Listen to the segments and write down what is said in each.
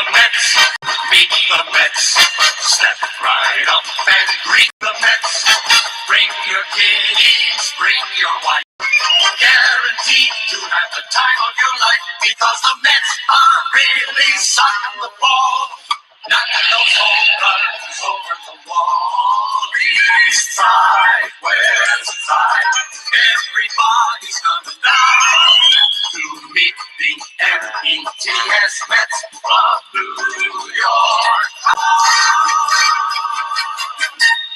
the Mets, meet the Mets. Step right up and greet the Mets. Bring your kiddies, bring your wife. Guaranteed to have the time of your life because the Mets are really sucking the ball. Knocking those home runs over the wall. East side, west side, everybody's coming down to meet the METS Mets of New York.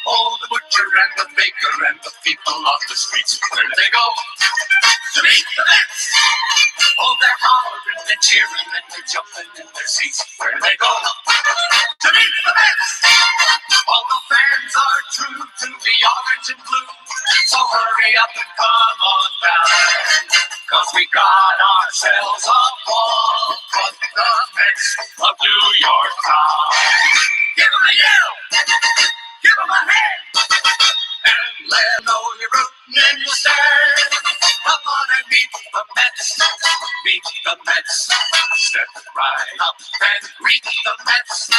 Oh, the butcher and the baker and the people on the streets, where do they go? To meet the Mets. Oh, they're hollering, they're cheering, and they're jumping in their seats. Where do they go? To meet the Mets. All the fans are true to the orange and blue. So hurry up and come on down, 'cause we got ourselves a ball. But the Mets of New York town. Give them a yell. Give them a hand. And let them know you're rooting and you stand. Come on and meet the Mets. Meet the Mets. Step right up and greet the Mets.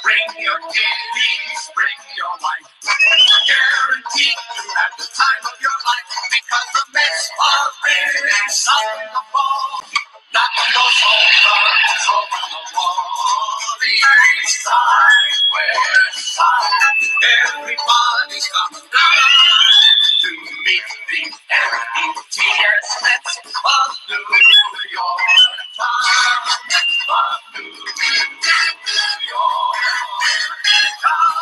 Bring your kiddies, bring your wife. Guaranteed to have the time of your life because the Mets are really sucking the ball. Knocking those home runs over the wall. The east side, west side, everybody's coming down to meet the METS Mets of New York town. Of New York town.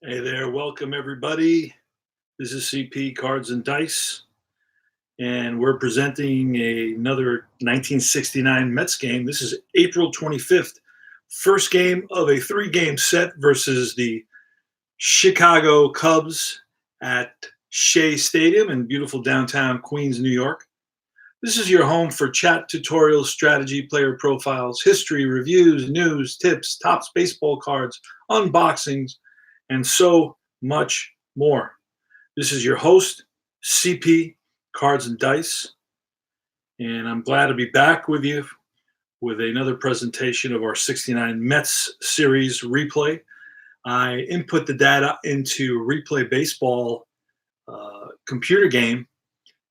Hey there, welcome everybody. This is CP Cards and Dice, and we're presenting another 1969 Mets game. This is April 25th, first game of a 3-game set versus the Chicago Cubs at Shea Stadium in beautiful downtown Queens, New York. This is your home for chat tutorials, strategy, player profiles, history, reviews, news, tips, tops baseball cards, unboxings, and so much more. This is your host, CP Cards and Dice, and I'm glad to be back with you with another presentation of our 69 Mets series replay. I input the data into Replay Baseball computer game,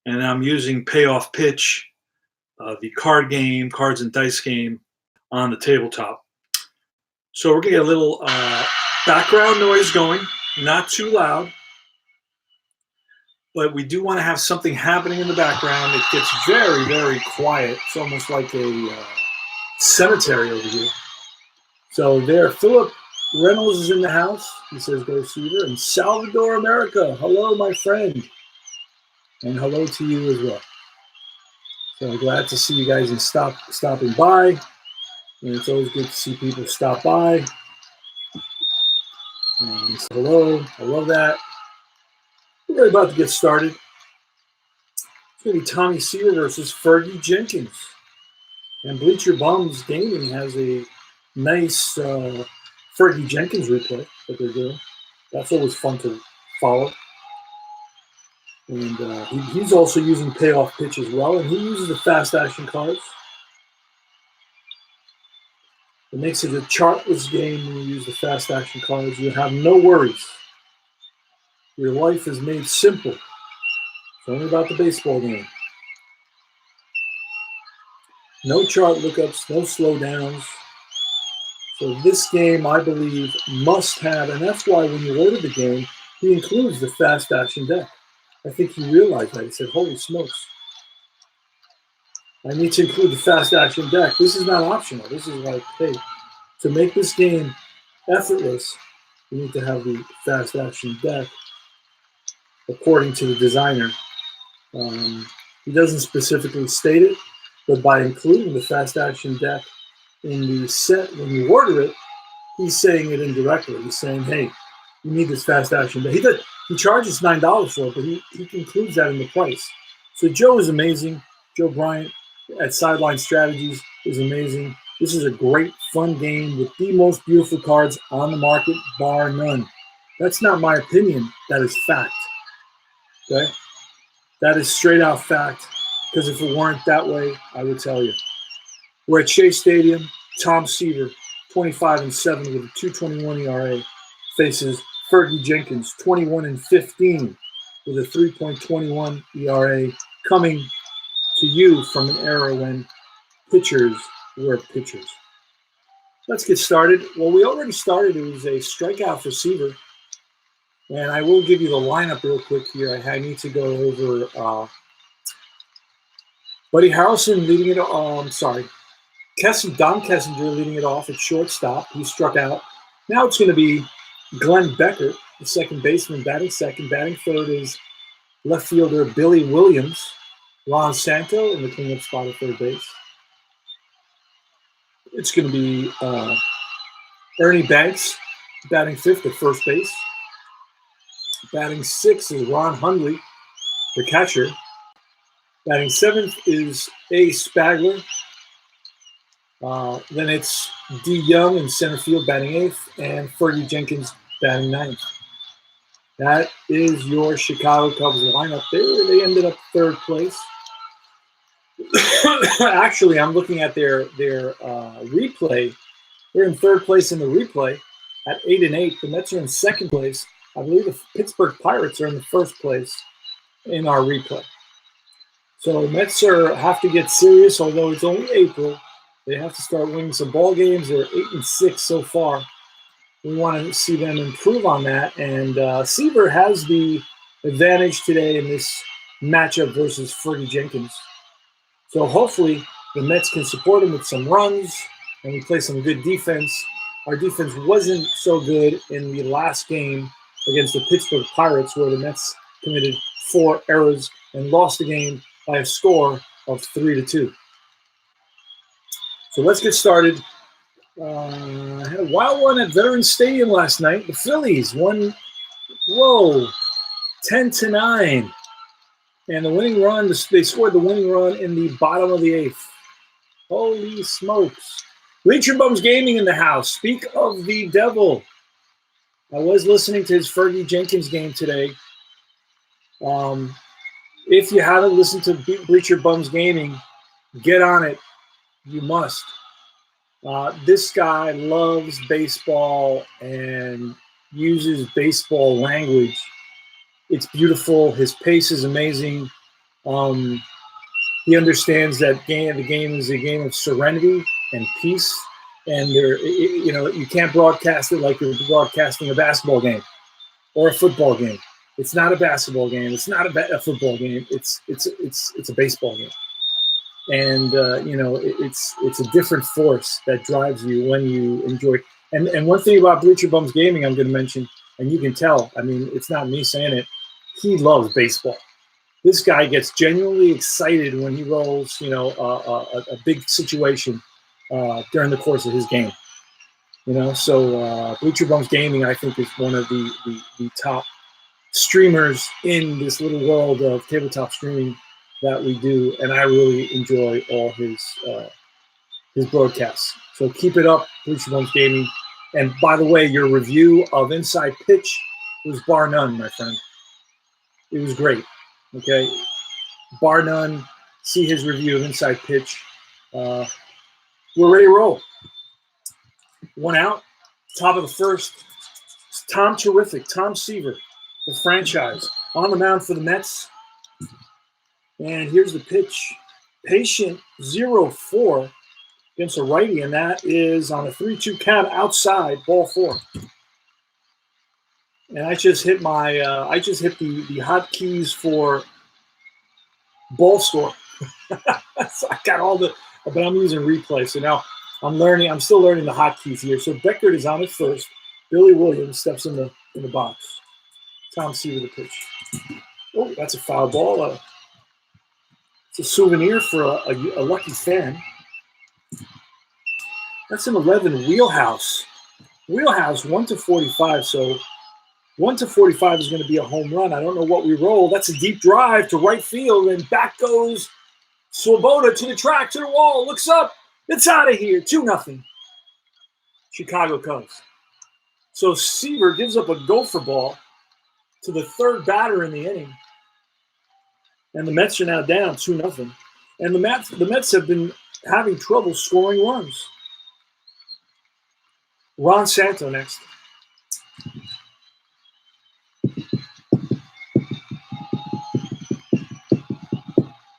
and I'm using Payoff Pitch, the card game, cards and dice game on the tabletop. So we're going to get a little background noise going, not too loud, but we do want to have something happening in the background. It gets very, very quiet. It's almost like a cemetery over here. So there, Philip Reynolds is in the house. He says, go Seaver. And Salvador America, hello, my friend. And hello to you as well. So I'm glad to see you guys and stopping by. And it's always good to see people stop by. And so hello, I love that. We're about to get started. It's going to be Tommy Seaver versus Fergie Jenkins. And Bleacher Bums Gaming has a nice Fergie Jenkins replay that they're doing. That's always fun to follow. And he's also using Payoff Pitch as well, and he uses the fast action cards. It makes it a chartless game when you use the fast action cards. You have no worries. Your life is made simple. It's only about the baseball game. No chart lookups, no slowdowns. So this game, I believe, must have, and that's why when you order the game, he includes the fast action deck. I think he realized that. He said, holy smokes. I need to include the fast action deck. This is not optional. This is like, hey, to make this game effortless, you need to have the fast action deck according to the designer. He doesn't specifically state it, but by including the fast action deck in the set when you order it, he's saying it indirectly. He's saying, hey, you need this fast action deck. He charges $9 for it, but he includes that in the price. So Joe is amazing. Joe Bryant at Sideline Strategies is amazing. This is a great, fun game with the most beautiful cards on the market, bar none. That's not my opinion. That is fact. Okay? That is straight out fact, because if it weren't that way, I would tell you. We're at Shea Stadium. Tom Seaver, 25-7 with a 2.21 ERA, faces Fergie Jenkins, 21-15 with a 3.21 ERA, coming to you from an era when pitchers were pitchers. Let's get started. Well, we already started. It was a strikeout for Seaver. And I will give you the lineup real quick here. I need to go over Buddy Harrelson leading it. Don Kessinger leading it off at shortstop. He struck out. Now it's going to be Glenn Becker, the second baseman, batting second. Batting third is left fielder Billy Williams. Ron Santo in the cleanup spot at third base. It's going to be Ernie Banks batting fifth at first base. Batting sixth is Ron Hundley, the catcher. Batting seventh is A. Spagler. Then it's D. Young in center field batting eighth, and Fergie Jenkins batting ninth. That is your Chicago Cubs lineup there. They ended up third place. Actually, I'm looking at their replay. They're in third place in the replay at 8-8. The Mets are in second place. I believe the Pittsburgh Pirates are in the first place in our replay. So the Mets have to get serious, although it's only April. They have to start winning some ball games. They're 8-6 so far. We want to see them improve on that. And Seaver has the advantage today in this matchup versus Fergie Jenkins. So hopefully the Mets can support him with some runs and we play some good defense. Our defense wasn't so good in the last game against the Pittsburgh Pirates, where the Mets committed 4 errors and lost the game by a score of 3-2. So let's get started. I had a wild one at Veterans Stadium last night. The Phillies won, 10-9. And the winning run, they scored the winning run in the bottom of the 8th. Holy smokes. Bleacher Bums Gaming in the house. Speak of the devil. I was listening to his Fergie Jenkins game today. If you haven't listened to Bleacher Bums Gaming, get on it. You must. This guy loves baseball and uses baseball language. It's beautiful. His pace is amazing. He understands that the game is a game of serenity and peace. And you can't broadcast it like you're broadcasting a basketball game or a football game. It's not a basketball game. It's not a football game. It's a baseball game. And it's a different force that drives you when you enjoy. And one thing about Bleacher Bums Gaming I'm going to mention, and you can tell, I mean, it's not me saying it, he loves baseball. This guy gets genuinely excited when he rolls, a big situation during the course of his game. So Bleacher Bums Gaming, I think, is one of the top streamers in this little world of tabletop streaming that we do, and I really enjoy all his broadcasts. So keep it up, Bleacher Bums Gaming. And by the way, your review of Inside Pitch was bar none, my friend. It was great. Okay, bar none. See his review of Inside Pitch. We're ready to roll. 1 out, top of the first. Tom Seaver, the franchise, on the mound for the Mets. And here's the pitch. Patient 0-4 against a righty, and that is on a 3-2 count outside, ball 4. And I just hit the hotkeys for ball score. So I got but I'm using replay. So now I'm still learning the hotkeys here. So Beckert is on at first. Billy Williams steps in the box. Tom Seaver the pitch. Oh, that's a foul ball. It's a souvenir for a lucky fan. That's an 11 wheelhouse. Wheelhouse 1-45. So 1-45 is going to be a home run. I don't know what we roll. That's a deep drive to right field, and back goes Swoboda to the track, to the wall. Looks up. It's out of here. 2-0. Chicago Cubs. So Seaver gives up a gopher ball to the third batter in the inning. And the Mets are now down 2-0. And the Mets have been having trouble scoring runs. Ron Santo next.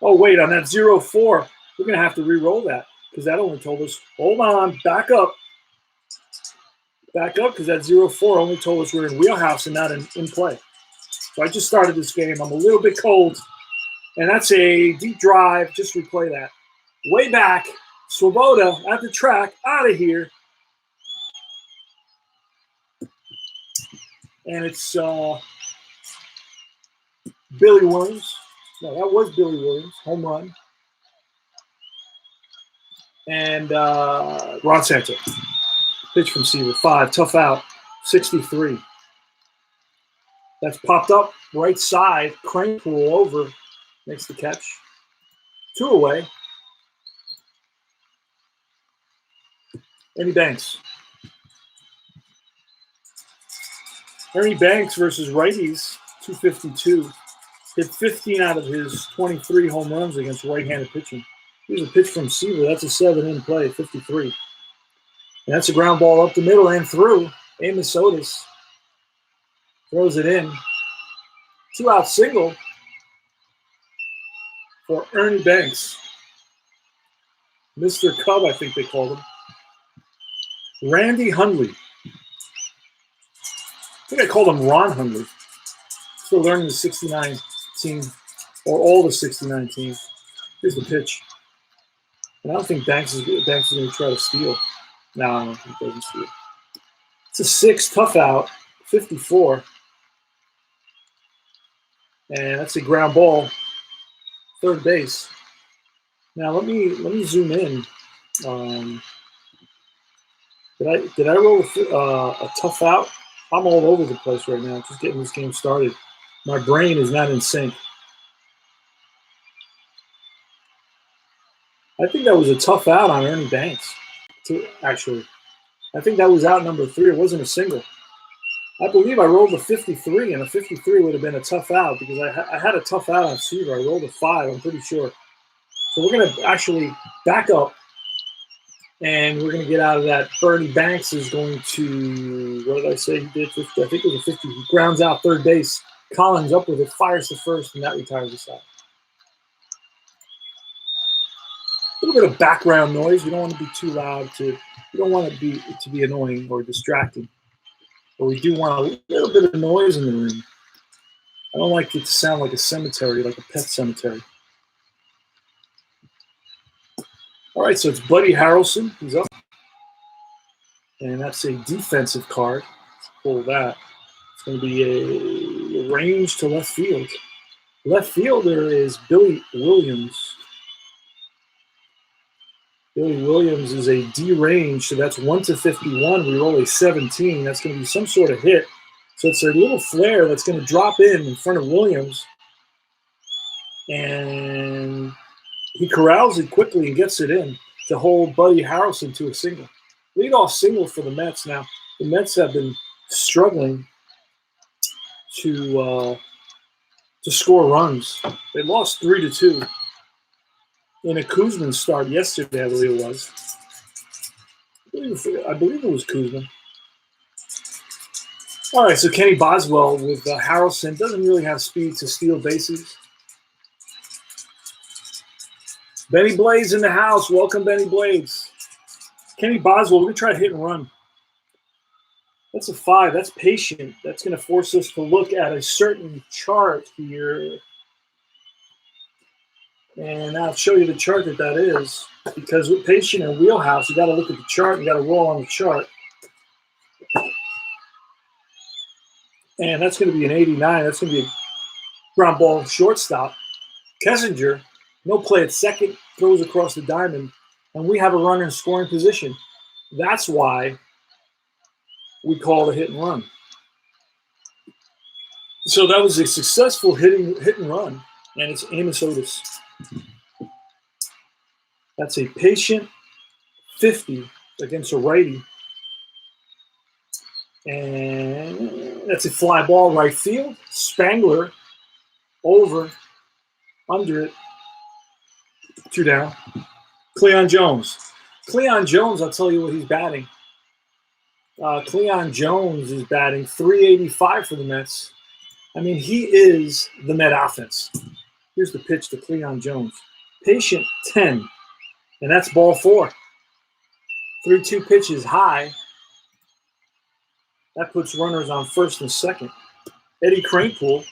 Oh, wait, on that 0-4, we're going to have to re-roll that because that only told us, hold on, back up. Back up because that 0-4 only told us we're in wheelhouse and not in play. So I just started this game. I'm a little bit cold. And that's a deep drive. Just replay that. Way back. Swoboda at the track. Out of here. And it's Billy Williams. No, that was Billy Williams. Home run. And Ron Santo. Pitch from Seaver. 5. Tough out. 63. That's popped up right side. Crane pull over. Makes the catch. 2 away. Ernie Banks. Ernie Banks versus righties. 252. Hit 15 out of his 23 home runs against right-handed pitching. Here's a pitch from Seaver. That's a 7-in play, 53. And that's a ground ball up the middle and through. Amos Otis throws it in. 2-out single for Ernie Banks. Mr. Cub, I think they called him. Randy Hundley. I think I called him Ron Hundley. Still learning the 69 team, or all the 69 teams. Here's the pitch. And I don't think Banks is going to try to steal. No, I don't think he doesn't steal. It's a 6, tough out, 54. And that's a ground ball, third base. Now let me zoom in. Did I roll a tough out? I'm all over the place right now, just getting this game started. My brain is not in sync. I think that was a tough out on Ernie Banks, actually. I think that was out number 3. It wasn't a single. I believe I rolled a 53, and a 53 would have been a tough out because I had a tough out on Seaver. I rolled a 5, I'm pretty sure. So we're going to actually back up, and we're going to get out of that. Ernie Banks is going to, what did I say he did? 50, I think it was a 50. He grounds out third base. Collins up with it, fires to first, and that retires the side. A little bit of background noise. We don't want to be too loud. We don't want it to be annoying or distracting. But we do want a little bit of noise in the room. I don't like it to sound like a cemetery, like a pet cemetery. All right, so it's Buddy Harrelson. He's up. And that's a defensive card. Let's pull that. It's going to be a range to left field. Left fielder is Billy Williams. Billy Williams is a D range, so that's 1-51. We roll a 17. That's going to be some sort of hit. So it's a little flare that's going to drop in front of Williams. And he corrals it quickly and gets it in to hold Buddy Harrelson to a single. Leadoff single for the Mets. Now, the Mets have been struggling to score runs. They lost 3-2 in a Kuzman start yesterday, I believe it was. I believe it was Kuzman. All right, so Kenny Boswell with Harrelson doesn't really have speed to steal bases. Benny Blades in the house. Welcome, Benny Blades. Kenny Boswell, we're going to try to hit and run. That's a 5. That's patient. That's going to force us to look at a certain chart here. And I'll show you the chart that is. Because with patient and wheelhouse, you got to look at the chart. You got to roll on the chart. And that's going to be an 89. That's going to be a ground ball shortstop. Kessinger, no play at second, throws across the diamond. And we have a runner in scoring position. That's why we call it hit and run. So that was a successful hit and run. And it's Amos Otis. That's a patient 50 against a righty. And that's a fly ball right field. Spangler over Under it. 2 down. Cleon Jones. Cleon Jones, I'll tell you what he's batting. Cleon Jones is batting 385 for the Mets. I mean, he is the Met offense. Here's the pitch to Cleon Jones. Patient 10, and that's ball 4. 3-2 pitches high. That puts runners on first and second. Eddie Kranepool,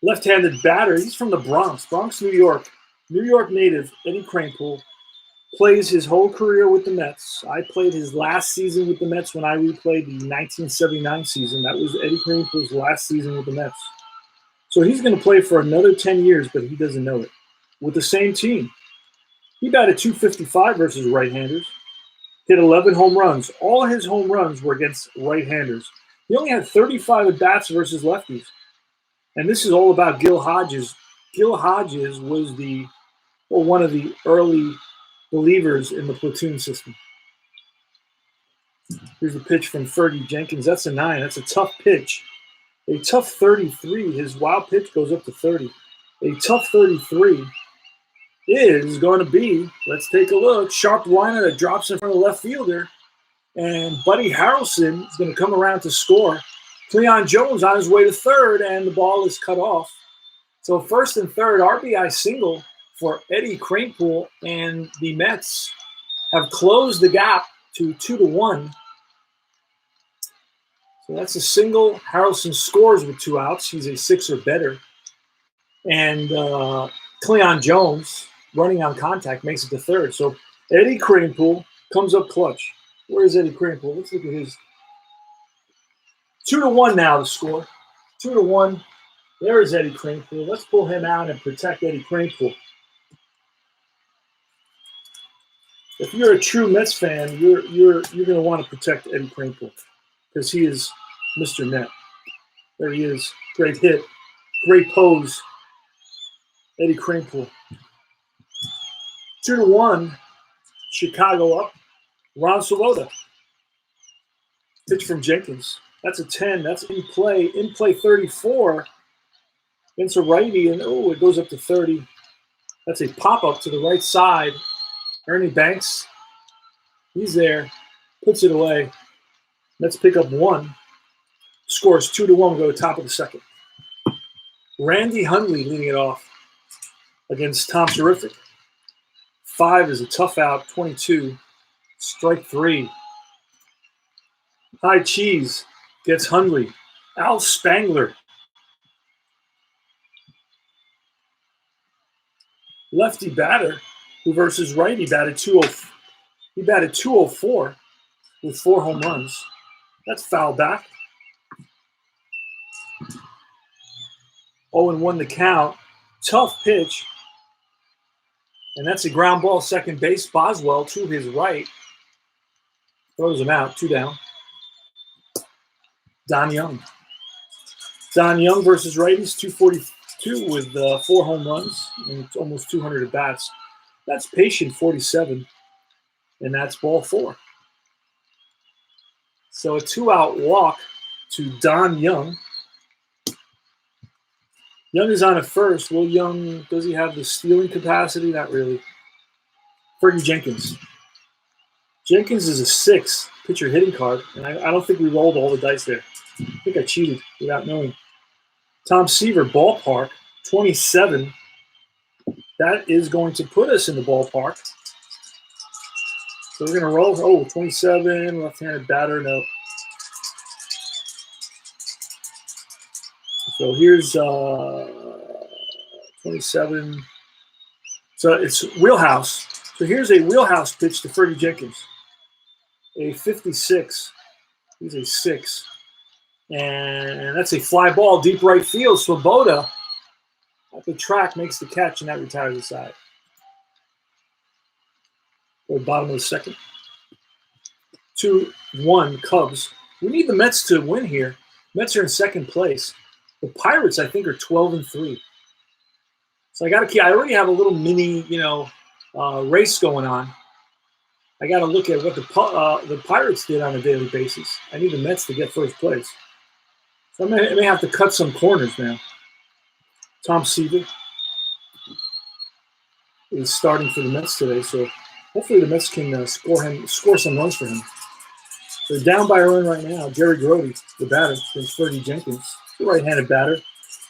left-handed batter. He's from the Bronx, New York. New York native, Eddie Kranepool, plays his whole career with the Mets. I played his last season with the Mets when I replayed the 1979 season. That was Eddie Kranepool's last season with the Mets. So he's going to play for another 10 years, but he doesn't know it. With the same team. He batted .255 versus right-handers. Hit 11 home runs. All his home runs were against right-handers. He only had 35 at-bats versus lefties. And this is all about Gil Hodges. Gil Hodges was one of the early believers in the platoon system. Here's the pitch from Fergie Jenkins. That's a 9. That's a tough pitch. A tough 33. His wild pitch goes up to 30. A tough 33 is going to be, let's take a look, sharp liner that drops in front of the left fielder. And Buddy Harrelson is going to come around to score. Cleon Jones on his way to third, and the ball is cut off. So first and third, RBI single for Eddie Kranepool, and the Mets have closed the gap to 2-1. So that's a single. Harrelson scores with 2 outs. He's a 6 or better. And Cleon Jones, running on contact, makes it to third. So Eddie Kranepool comes up clutch. Where is Eddie Kranepool? Let's look at his. 2-1 now to score. 2-1. There is Eddie Kranepool. Let's pull him out and protect Eddie Kranepool. If you're a true Mets fan, you're going to want to protect Eddie Kranepool because he is Mr. Met. There he is. Great hit. Great pose. Eddie Kranepool. 2-1. Chicago up. Ron Swoboda. Pitch from Jenkins. That's a 10. That's in play. In play 34. Against a righty, and it goes up to 30. That's a pop-up to the right side. Ernie Banks, he's there. Puts it away. Let's pick up 1. Scores 2-1. Go to top of the second. Randy Hundley leading it off against Tom Terrific. 5 is a tough out. 22. Strike 3. High Cheese gets Hundley. Al Spangler. Lefty batter who versus righty batted 204. He batted 204 with 4 home runs. That's foul back. 0-1 the count. Tough pitch. And that's a ground ball second base. Boswell to his right. Throws him out. 2 down. Don Young. Don Young versus righties. 242 with 4 home runs and almost 200 at bats. That's patient 47. And that's ball 4. So a 2-out walk to Don Young. Young is on at first. Will Young, does he have the stealing capacity? Not really. Fergie Jenkins. Jenkins is a 6 pitcher hitting card, and I don't think we rolled all the dice there. I think I cheated without knowing. Tom Seaver, ballpark, 27. That is going to put us in the ballpark. So we're going to roll. Oh, 27, left-handed batter, no. So here's 27. So it's wheelhouse. So here's a wheelhouse pitch to Fergie Jenkins. A 56. He's a 6. And that's a fly ball, deep right field. Swoboda at the track makes the catch, and that retires the side. Or bottom of the second. 2-1 Cubs. We need the Mets to win here. Mets are in second place. The Pirates, I think, are 12-3. So I already have a little mini, race going on. I got to look at what the Pirates did on a daily basis. I need the Mets to get first place. So I may have to cut some corners now. Tom Seaver. is starting for the Mets today, so hopefully the Mets can score some runs for him. They're down by a run right now. Jerry Grody, the batter, against Fergie Jenkins, the right-handed batter,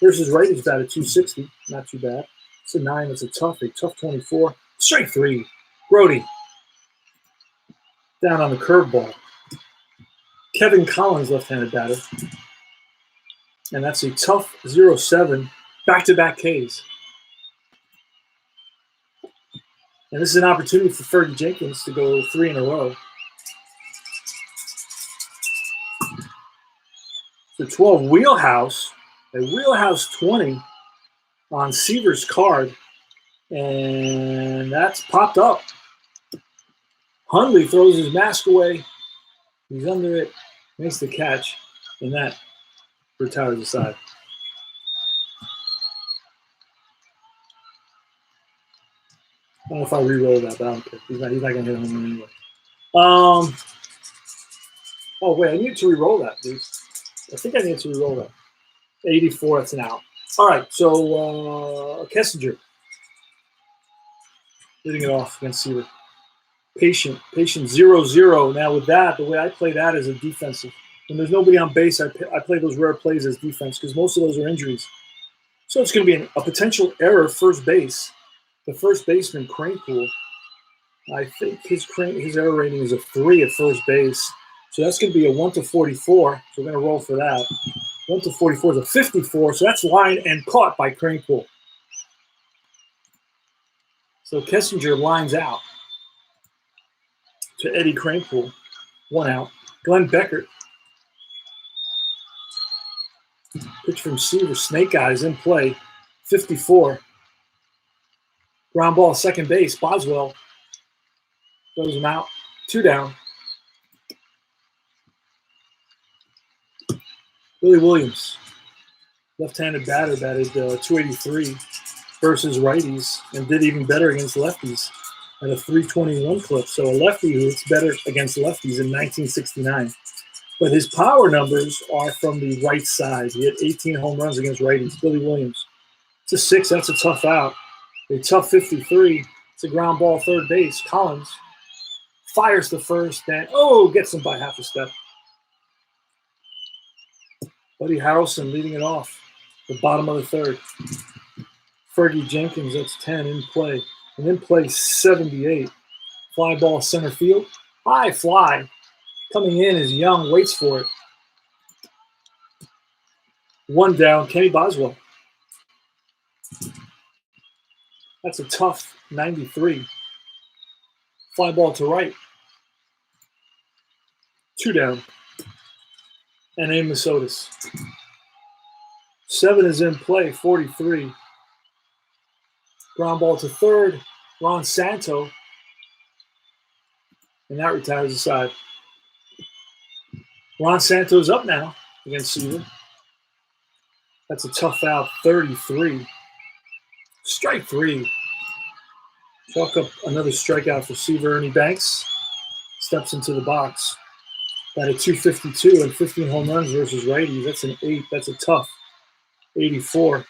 versus righty's batter, 260. Not too bad. It's a 9. It's a tough 24. Strike 3. Grody down on the curveball. Kevin Collins, left-handed batter. And that's a tough 0-7. Back-to-back Ks. And this is an opportunity for Fergie Jenkins to go 3 in a row. The 12 wheelhouse, a wheelhouse 20 on Seaver's card, and that's popped up. Hundley throws his mask away. He's under it, makes the catch, and that retires the side. I don't know if I re-roll that, but I don't care. He's not going to hit a home run anyway. Oh, wait, I need to re-roll that, dude. I think I need to re-roll that. 84, that's an out. All right, so Kessinger hitting it off against Seaver. Patient 0-0. Now with that, the way I play that is a defensive. When there's nobody on base, I play those rare plays as defense because most of those are injuries. So it's going to be a potential error first base. The first baseman, Cranepool, I think his error rating is a 3 at first base. So that's going to be a 1-44. So we're going to roll for that. 1-44 is a 54. So that's lined and caught by Cranepool. So Kessinger lines out to Eddie Cranepool. 1 out. Glenn Beckert. Pitch from Seaver. Snake Eyes in play. 54. Ground ball, second base. Boswell throws him out. 2 down. Billy Williams, left-handed batter, batted 283 versus righties and did even better against lefties at a 321 clip. So a lefty who hits better against lefties in 1969. But his power numbers are from the right side. He had 18 home runs against righties. Billy Williams. It's a 6. That's a tough out. A tough 53. It's a ground ball, third base. Collins fires the first and, gets him by half a step. Buddy Harrelson leading it off. The bottom of the third. Fergie Jenkins, that's 10 in play. And in play, 78. Fly ball center field. High fly. Coming in is Young, waits for it. 1 down, Kenny Boswell. That's a tough 93. Fly ball to right. 2 down. And Amos Otis. 7 is in play, 43. Ground ball to third, Ron Santo. And that retires the side. Ron Santo's up now against Seaver. That's a tough out, 33. Strike 3. Chalk up another strikeout for Seaver. Ernie Banks steps into the box. Batted 252 and 15 home runs versus righties. That's an 8. That's a tough 84.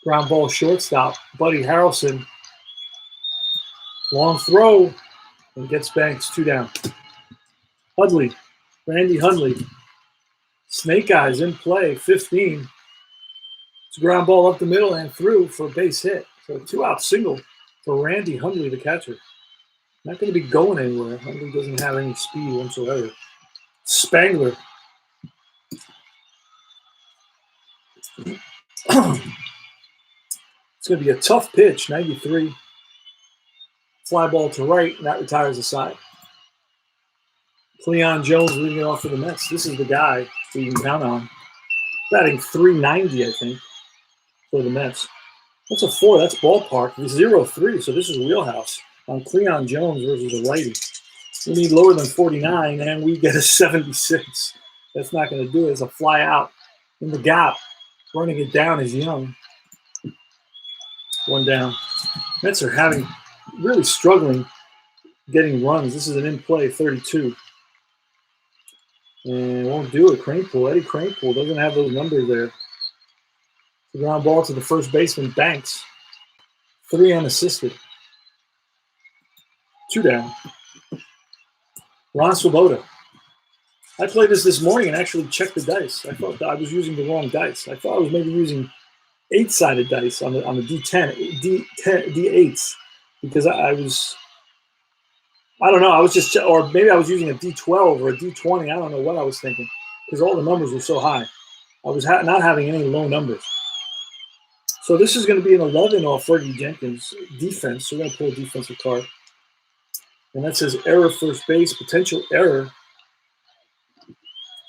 Ground ball shortstop. Buddy Harrelson. Long throw and gets Banks. 2 down. Hundley. Randy Hundley. Snake Eyes in play. 15. It's a ground ball up the middle and through for a base hit. So a 2-out single for Randy Hundley, the catcher. Not going to be going anywhere. Hundley doesn't have any speed whatsoever. Spangler. It's going to be a tough pitch, 93. Fly ball to right, and that retires the side. Cleon Jones leading it off for the Mets. This is the guy who you can count on. Batting 390, I think, for the Mets. That's a 4. That's ballpark. It's 0-3, so this is wheelhouse on Cleon Jones versus a righty. We need lower than 49, and we get a 76. That's not going to do it. It's a fly out in the gap. Running it down is Young. 1 down. Mets are really struggling getting runs. This is an in-play 32. And won't do it. Cranepool, Eddie Cranepool doesn't have those numbers there. The ground ball to the first baseman, Banks. 3 unassisted. 2 down. Ron Swoboda. I played this morning and actually checked the dice. I thought that I was using the wrong dice. I thought I was maybe using 8-sided dice on the D10, D8s, because I don't know. I was just, or maybe I was using a D12 or a D20. I don't know what I was thinking, because all the numbers were so high. I was not having any low numbers. So this is going to be an 11 off Fergie Jenkins defense. So we're going to pull a defensive card. And that says error first base, potential error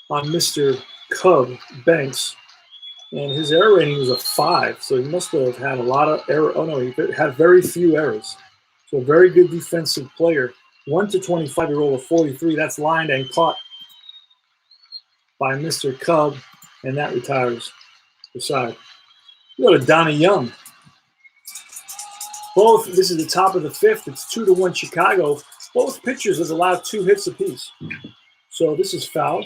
on Mr. Cub Banks. And his error rating was a 5. So he must have had a lot of error. Oh, no, he had very few errors. So a very good defensive player. 1 to 25, he rolled a 43. That's lined and caught by Mr. Cub. And that retires the side. We go to Donnie Young. Both, this is the top of the 5th. It's 2-1 Chicago. Both pitchers has allowed 2 hits apiece. So this is foul.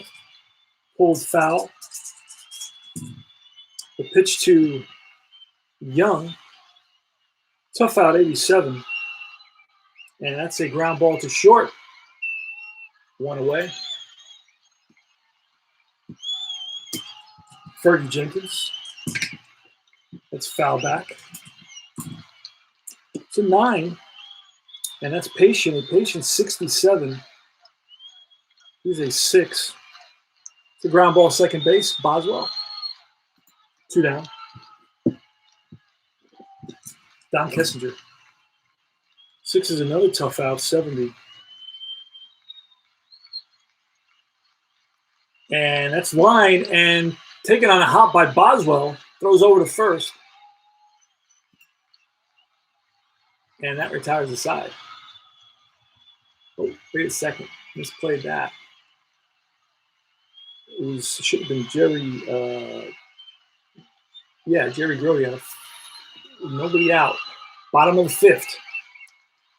Pulled foul. The pitch to Young. Tough out 87. And that's a ground ball to short. 1 away. Fergie Jenkins. That's foul back. It's a 9. And that's Patient. A Patient 67. He's a 6. It's a ground ball second base. Boswell. 2 down. Don Kessinger. 6 is another tough out, 70. And that's line and taken on a hop by Boswell. Throws over to first. And that retires the side. Oh, wait a second. Misplayed that. It should have been Jerry. Jerry Grody. Nobody out. Bottom of the 5th.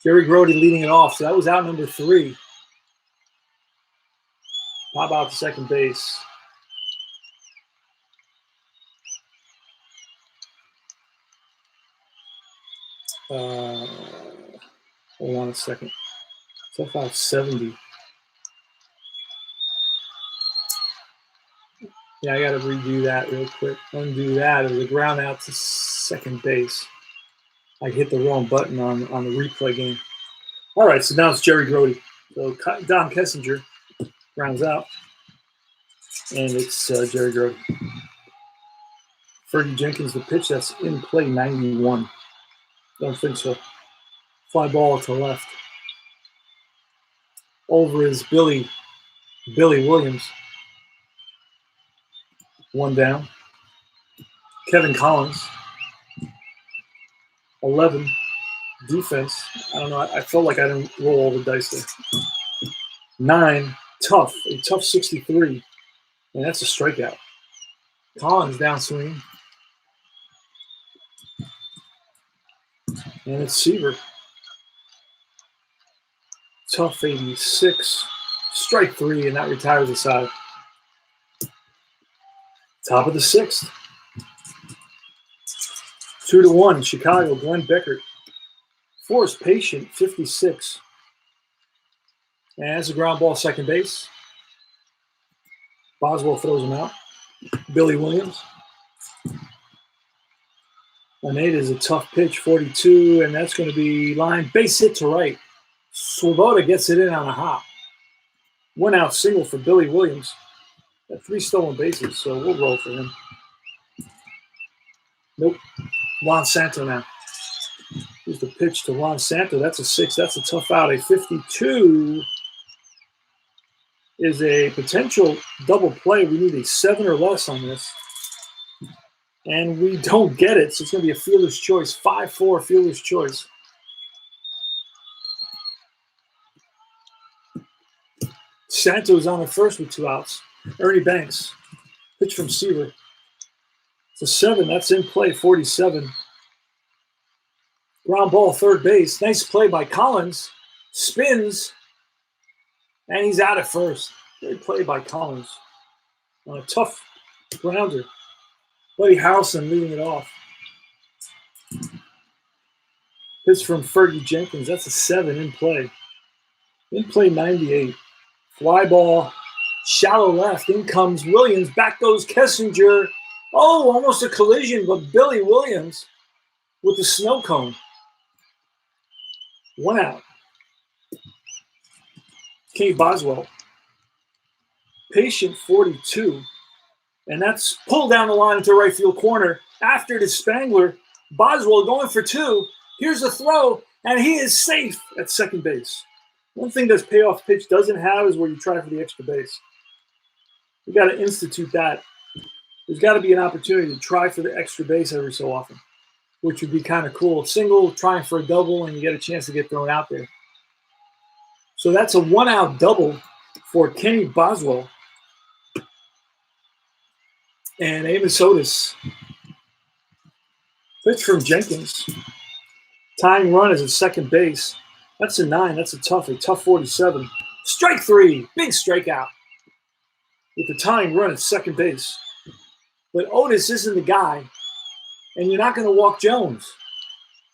Jerry Grody leading it off. So that was out number 3. Pop out to second base. Hold on a second. Tough out 70. Yeah, I got to redo that real quick. Undo that. It was a ground out to second base. I hit the wrong button on the replay game. All right, so now it's Jerry Grody. So Don Kessinger rounds out, and it's Jerry Grody. Fergie Jenkins, the pitch that's in play, 91. Don't think so. Fly ball to left. Over is Billy Williams. 1 down. Kevin Collins. 11. Defense. I don't know. I felt like I didn't roll all the dice there. 9. Tough. A tough 63. And that's a strikeout. Collins downswing. And it's Seaver. Tough 86. Strike 3, and that retires the side. Top of the 6th. 2-1, Chicago, Glenn Beckert. Forrest Patient, 56. And that's a ground ball second base. Boswell throws him out. Billy Williams. Oneda is a tough pitch, 42, and that's going to be line base hit to right. Swoboda gets it in on a hop. 1 out single for Billy Williams. Got 3 stolen bases, so we'll roll for him. Nope. Juan Santo now. Here's the pitch to Juan Santo. That's a 6. That's a tough out. A 52 is a potential double play. We need a 7 or less on this. And we don't get it, so it's going to be a fielder's choice. 5-4 fielder's choice. Santos on the first with 2 outs. Ernie Banks. Pitch from Seaver. It's a 7. That's in play, 47. Ground ball, third base. Nice play by Collins. Spins. And he's out at first. Great play by Collins. On a tough grounder. Buddy Harrelson leading it off. Pitch from Fergie Jenkins. That's a 7 in play. In play 98. Fly ball, shallow left. In comes Williams. Back goes Kessinger. Oh, almost a collision, but Billy Williams with the snow cone. 1 out. Kenny Boswell. Patient 42. And that's pulled down the line into right field corner. After the Spangler, Boswell going for 2. Here's a throw, and he is safe at second base. One thing this payoff pitch doesn't have is where you try for the extra base. You got to institute that. There's got to be an opportunity to try for the extra base every so often, which would be kind of cool. Single, trying for a double, and you get a chance to get thrown out there. So that's a 1-out double for Kenny Boswell. And Amos Otis. Pitch from Jenkins. Tying run is at second base. That's a 9. That's a tough 47. Strike 3. Big strikeout. With the tying run at second base. But Otis isn't the guy. And you're not going to walk Jones.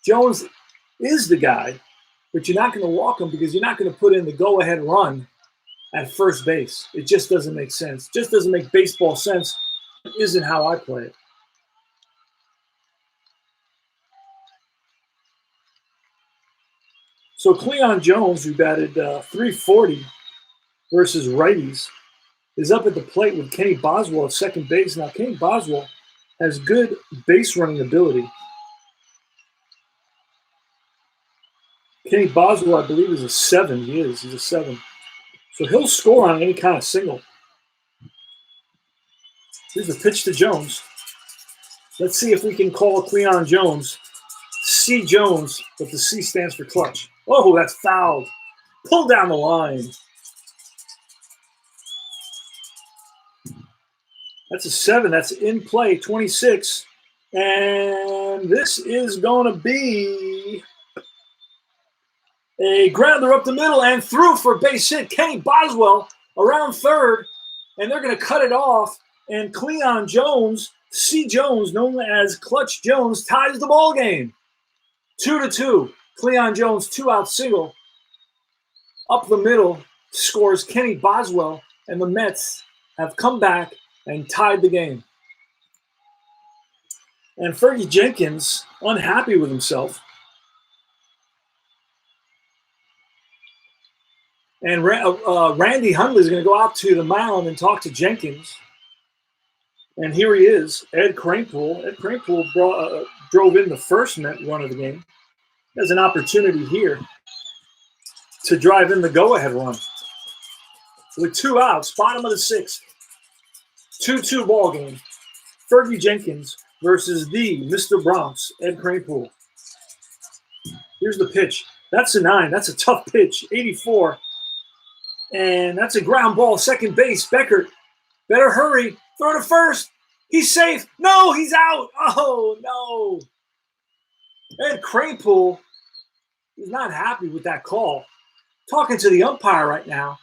Jones is the guy. But you're not going to walk him because you're not going to put in the go-ahead run at first base. It just doesn't make sense. It just doesn't make baseball sense. It isn't how I play it. So Cleon Jones, who batted .340 versus righties, is up at the plate with Kenny Boswell at second base. Now, Kenny Boswell has good base running ability. Kenny Boswell, I believe, is a 7. He's a 7. So he'll score on any kind of single. Here's a pitch to Jones. Let's see if we can call Cleon Jones C. Jones, but the C stands for clutch. Oh, that's fouled. Pull down the line. That's a 7. That's in play, 26. And this is going to be a grounder up the middle and through for a base hit. Kenny Boswell around third, and they're going to cut it off. And Cleon Jones, C. Jones, known as Clutch Jones, ties the ball game. 2-2. Cleon Jones, 2-out single. Up the middle scores Kenny Boswell, and the Mets have come back and tied the game. And Fergie Jenkins, unhappy with himself. And Randy Hundley is going to go out to the mound and talk to Jenkins. And here he is, Ed Kranepool. Ed Kranepool drove in the first Met run of the game. Has an opportunity here to drive in the go-ahead run. With 2 outs, bottom of the 6th. 2-2 ball game. Fergie Jenkins versus the Mr. Bronx, Ed Kranepool. Here's the pitch. That's a 9. That's a tough pitch, 84. And that's a ground ball, second base. Beckert, better hurry. Throw to first. He's safe. No, he's out. Oh, no. Ed Kranepool is not happy with that call. Talking to the umpire right now.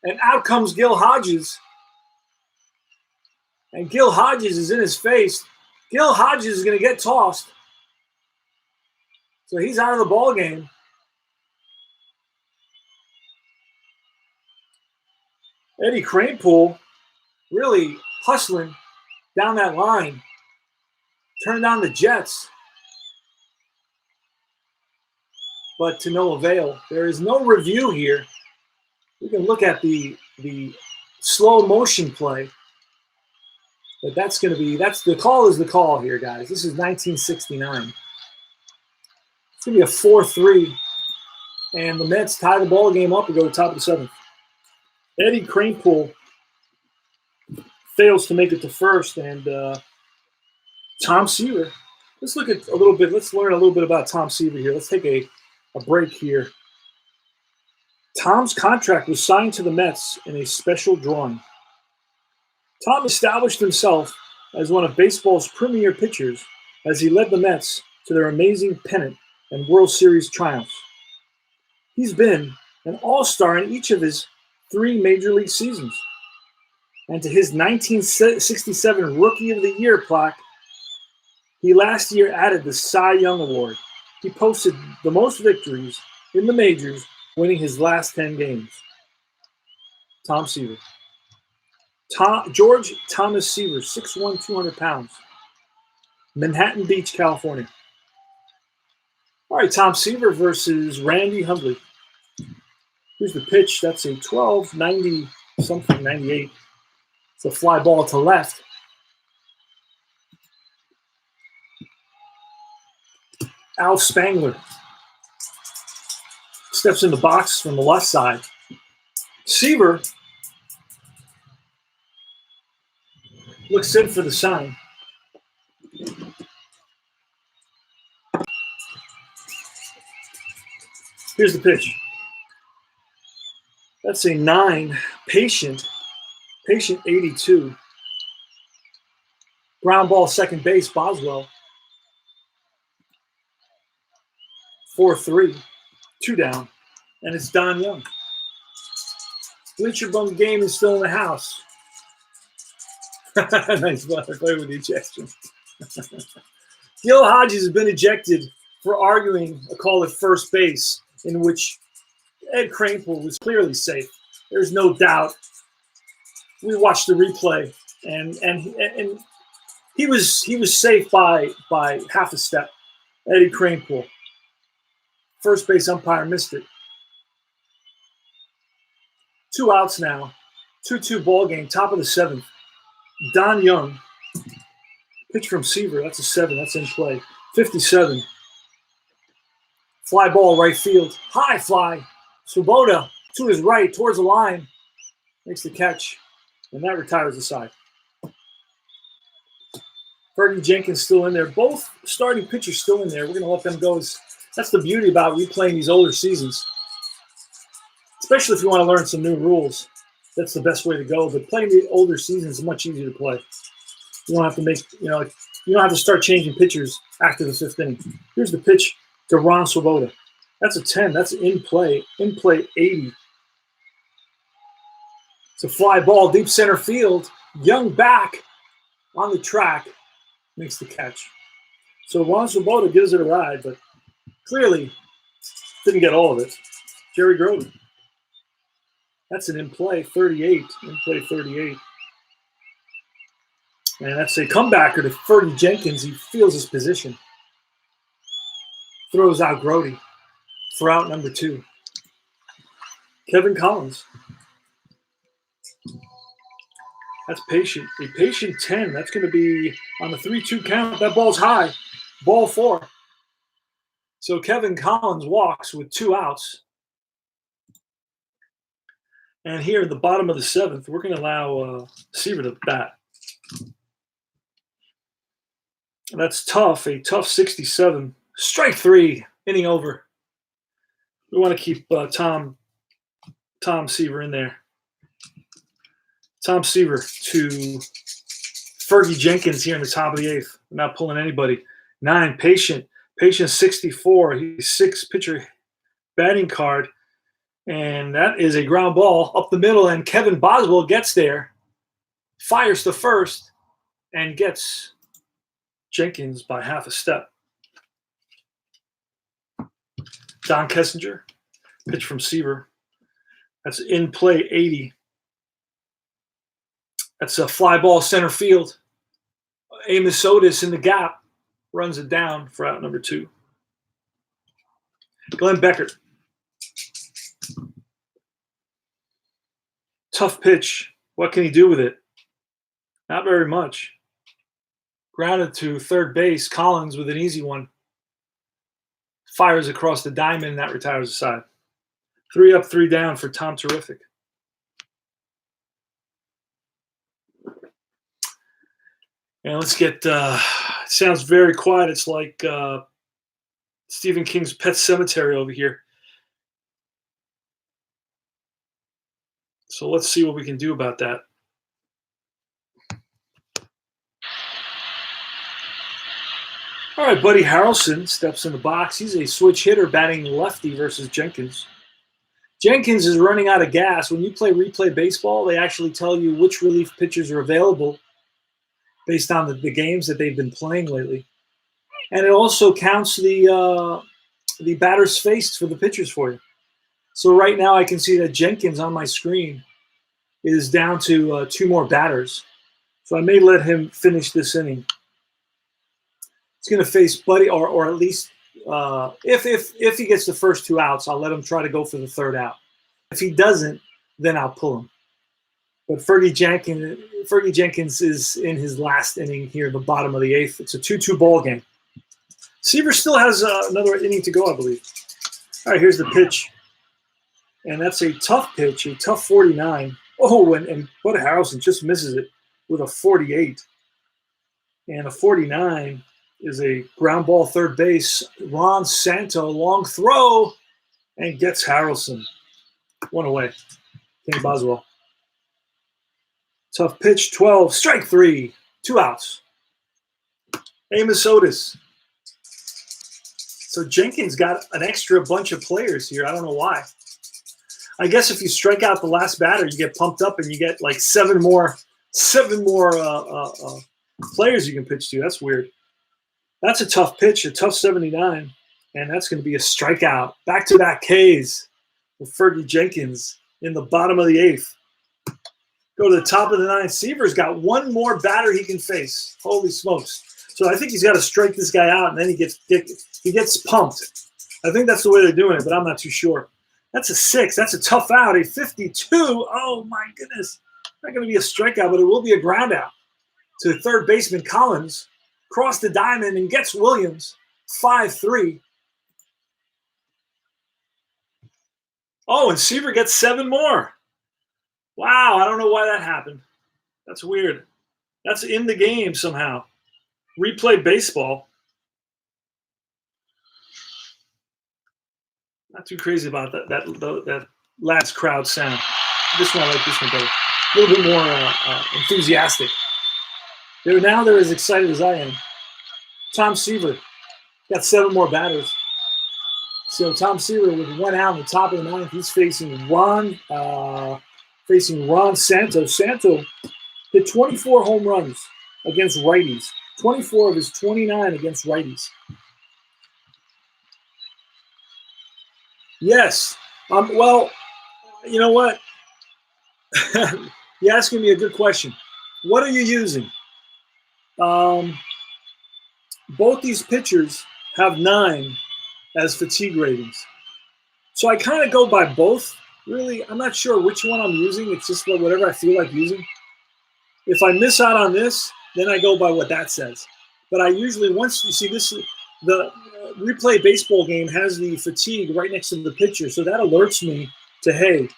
And out comes Gil Hodges. And Gil Hodges is in his face. Gil Hodges is going to get tossed. So he's out of the ball game. Eddie Kranepool really hustling down that line. Turned on the Jets. But to no avail. There is no review here. We can look at the slow motion play. But that's going to be, the call is the call here, guys. This is 1969. It's going to be a 4-3. And the Mets tie the ball game up and go to the top of the 7th. Eddie Kranepool fails to make it to first. And Tom Seaver. Let's look at let's learn a little bit about Tom Seaver here. Let's take a break here. Tom's contract was signed to the Mets in a special drawing. Tom established himself as one of baseball's premier pitchers as he led the Mets to their amazing pennant and World Series triumphs. He's been an all-star in each of his 3 major league seasons. And to his 1967 Rookie of the Year plaque, he last year added the Cy Young Award. He posted the most victories in the majors winning his last 10 games. Tom Seaver. George Thomas Seaver, 6'1", 200 pounds. Manhattan Beach, California. All right, Tom Seaver versus Randy Hundley. Here's the pitch. That's a 12, 90 something, 98. It's a fly ball to left. Al Spangler steps in the box from the left side. Seaver looks in for the sign. Here's the pitch. That's a 9. Patient 82. Ground ball, second base, Boswell. 4-3, 2 down, and it's Don Young. Bleacher Bum game is still in the house. Nice play with the ejection. Gil Hodges has been ejected for arguing a call at first base in which Ed Kranepool was clearly safe. There's no doubt. We watched the replay, and he was safe by half a step. Eddie Kranepool. First base umpire missed it. 2 outs now. 2-2 ball game, top of the 7th. Don Young. Pitch from Seaver. That's a 7. That's in play. 57. Fly ball right field. High fly. Swoboda to his right, towards the line. Makes the catch. And that retires the side. Fergie Jenkins still in there. Both starting pitchers still in there. We're going to let them go. That's the beauty about replaying these older seasons. Especially if you want to learn some new rules. That's the best way to go. But playing the older seasons is much easier to play. You don't have to you don't have to start changing pitchers after the 5th inning. Here's the pitch to Ron Swoboda. That's a 10. That's in play. In play 80. It's a fly ball, deep center field. Young back on the track. Makes the catch. So Ron Swoboda gives it a ride, but clearly didn't get all of it. Jerry Groden. That's an in-play 38. In-play 38. And that's a comebacker to Fergie Jenkins. He feels his position. Throws out Grody for out number 2. Kevin Collins. That's patient. A patient 10. That's going to be on the 3-2 count. That ball's high. Ball 4. So Kevin Collins walks with 2 outs. And here at the bottom of the 7th, we're going to allow Seaver to bat. That's tough. A tough 67. Strike 3. Inning over. We want to keep Tom Seaver in there. Tom Seaver to Fergie Jenkins here in the top of the 8th. We're not pulling anybody. 9. Patient 64. He's 6 pitcher batting card. And that is a ground ball up the middle. And Kevin Boswell gets there, fires to first, and gets Jenkins by half a step. Don Kessinger, pitch from Seaver. That's in play 80. That's a fly ball center field. Amos Otis in the gap runs it down for out number 2. Glenn Beckert. Tough pitch. What can he do with it? Not very much. Grounded to third base. Collins with an easy one. Fires across the diamond, and that retires the side. 3 up, 3 down for Tom Terrific. And let's get, it sounds very quiet. It's like Stephen King's Pet Cemetery over here. So let's see what we can do about that. All right, Buddy Harrelson steps in the box. He's a switch hitter batting lefty versus Jenkins. Jenkins is running out of gas. When you play replay baseball, they actually tell you which relief pitchers are available based on the games that they've been playing lately. And it also counts the batters faced for the pitchers for you. So right now I can see that Jenkins on my screen is down to 2 more batters. So I may let him finish this inning. He's going to face Buddy, or at least if he gets the first 2 outs, I'll let him try to go for the 3rd out. If he doesn't, then I'll pull him. But Fergie Jenkins is in his last inning here, the bottom of the 8th. It's a 2-2 ball game. Seaver still has another inning to go, I believe. All right, here's the pitch. And that's a tough pitch, a tough 49. Oh, and Bud Harrelson just misses it with a 48. And a 49 is a ground ball third base. Ron Santo, long throw, and gets Harrelson. 1 away. Ken Boswell. Tough pitch, 12, strike 3, 2 outs. Amos Otis. So Jenkins got an extra bunch of players here. I don't know why. I guess if you strike out the last batter, you get pumped up and you get like 7 more players you can pitch to. That's weird. That's a tough pitch, a tough 79, and that's going to be a strikeout. Back-to-back Ks with Fergie Jenkins in the bottom of the 8th. Go to the top of the 9th. Seaver's got 1 more batter he can face. Holy smokes. So I think he's got to strike this guy out, and then he gets pumped. I think that's the way they're doing it, but I'm not too sure. That's a 6. That's a tough out. A 52. Oh, my goodness. Not going to be a strikeout, but it will be a ground out to third baseman Collins. Cross the diamond and gets Williams. 5-3. Oh, and Seaver gets 7 more. Wow, I don't know why that happened. That's weird. That's in the game somehow. Replay baseball. Not too crazy about that last crowd sound. This one, I like this one better. A little bit more enthusiastic. They're as excited as I am. Tom Seaver got 7 more batters. So Tom Seaver with 1 out on the top of the 9th. He's facing Ron Santo. Santo hit 24 home runs against righties. 24 of his 29 against righties. Yes. Well, you know what? You're asking me a good question. What are you using? Both these pitchers have 9 as fatigue ratings. So I kind of go by both. Really, I'm not sure which one I'm using. It's just whatever I feel like using. If I miss out on this, then I go by what that says. But I usually, once you see this, the replay baseball game has the fatigue right next to the pitcher. So that alerts me to, hey,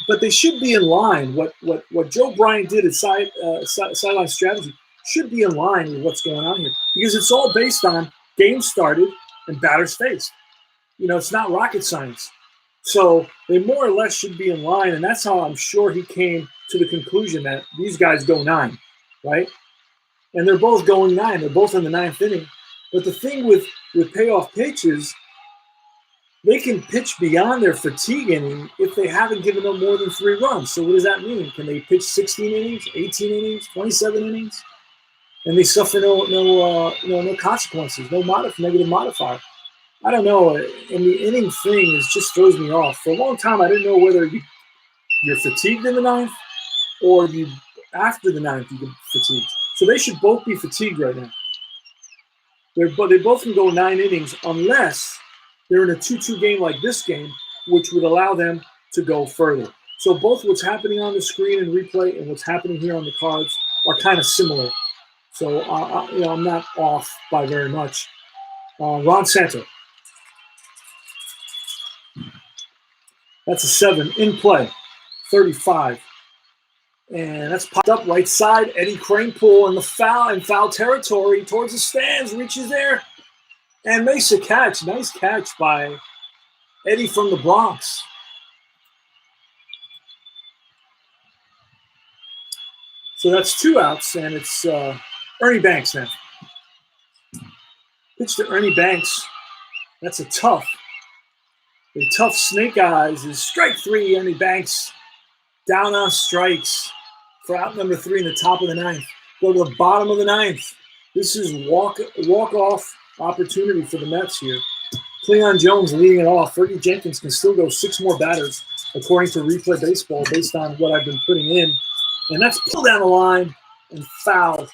but they should be in line. What Joe Bryant did at sideline strategy should be in line with what's going on here. Because it's all based on games started and batters faced. It's not rocket science. So they more or less should be in line, and that's how I'm sure he came to the conclusion that these guys go 9, right? And they're both going 9. They're both in the 9th inning. But the thing with payoff pitches, they can pitch beyond their fatigue inning if they haven't given up more than 3 runs. So what does that mean? Can they pitch 16 innings, 18 innings, 27 innings? And they suffer no consequences, no negative modifier. I don't know. And the inning thing just throws me off. For a long time, I didn't know whether you're fatigued in the 9th or after the 9th you get fatigued. So they should both be fatigued right now. They both can go 9 innings unless they're in a 2-2 game like this game, which would allow them to go further. So both what's happening on the screen and replay and what's happening here on the cards are kind of similar. So I'm not off by very much. Ron Santo. That's a 7 in play, 35. And that's popped up right side. Eddie Kranepool in foul territory towards the stands, reaches there and makes a catch. Nice catch by Eddie from the Bronx. So that's 2 outs, and it's Ernie Banks now. Pitch to Ernie Banks. That's a tough snake eyes is strike 3. Ernie Banks down on strikes for out number 3 in the top of the 9th. Go to the bottom of the 9th. This is walk-off opportunity for the Mets here. Cleon Jones leading it off. Fergie Jenkins can still go 6 more batters, according to Replay Baseball, based on what I've been putting in. And that's pulled down the line and foul.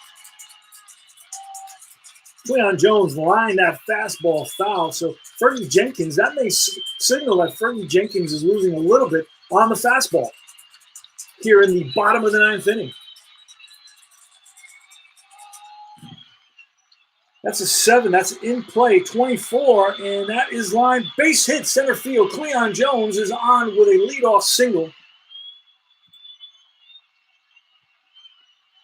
Cleon Jones lined that fastball foul. So Fergie Jenkins, that may signal that Fergie Jenkins is losing a little bit on the fastball here in the bottom of the 9th inning. That's a 7. That's in play, 24, and that is line base hit center field. Cleon Jones is on with a leadoff single.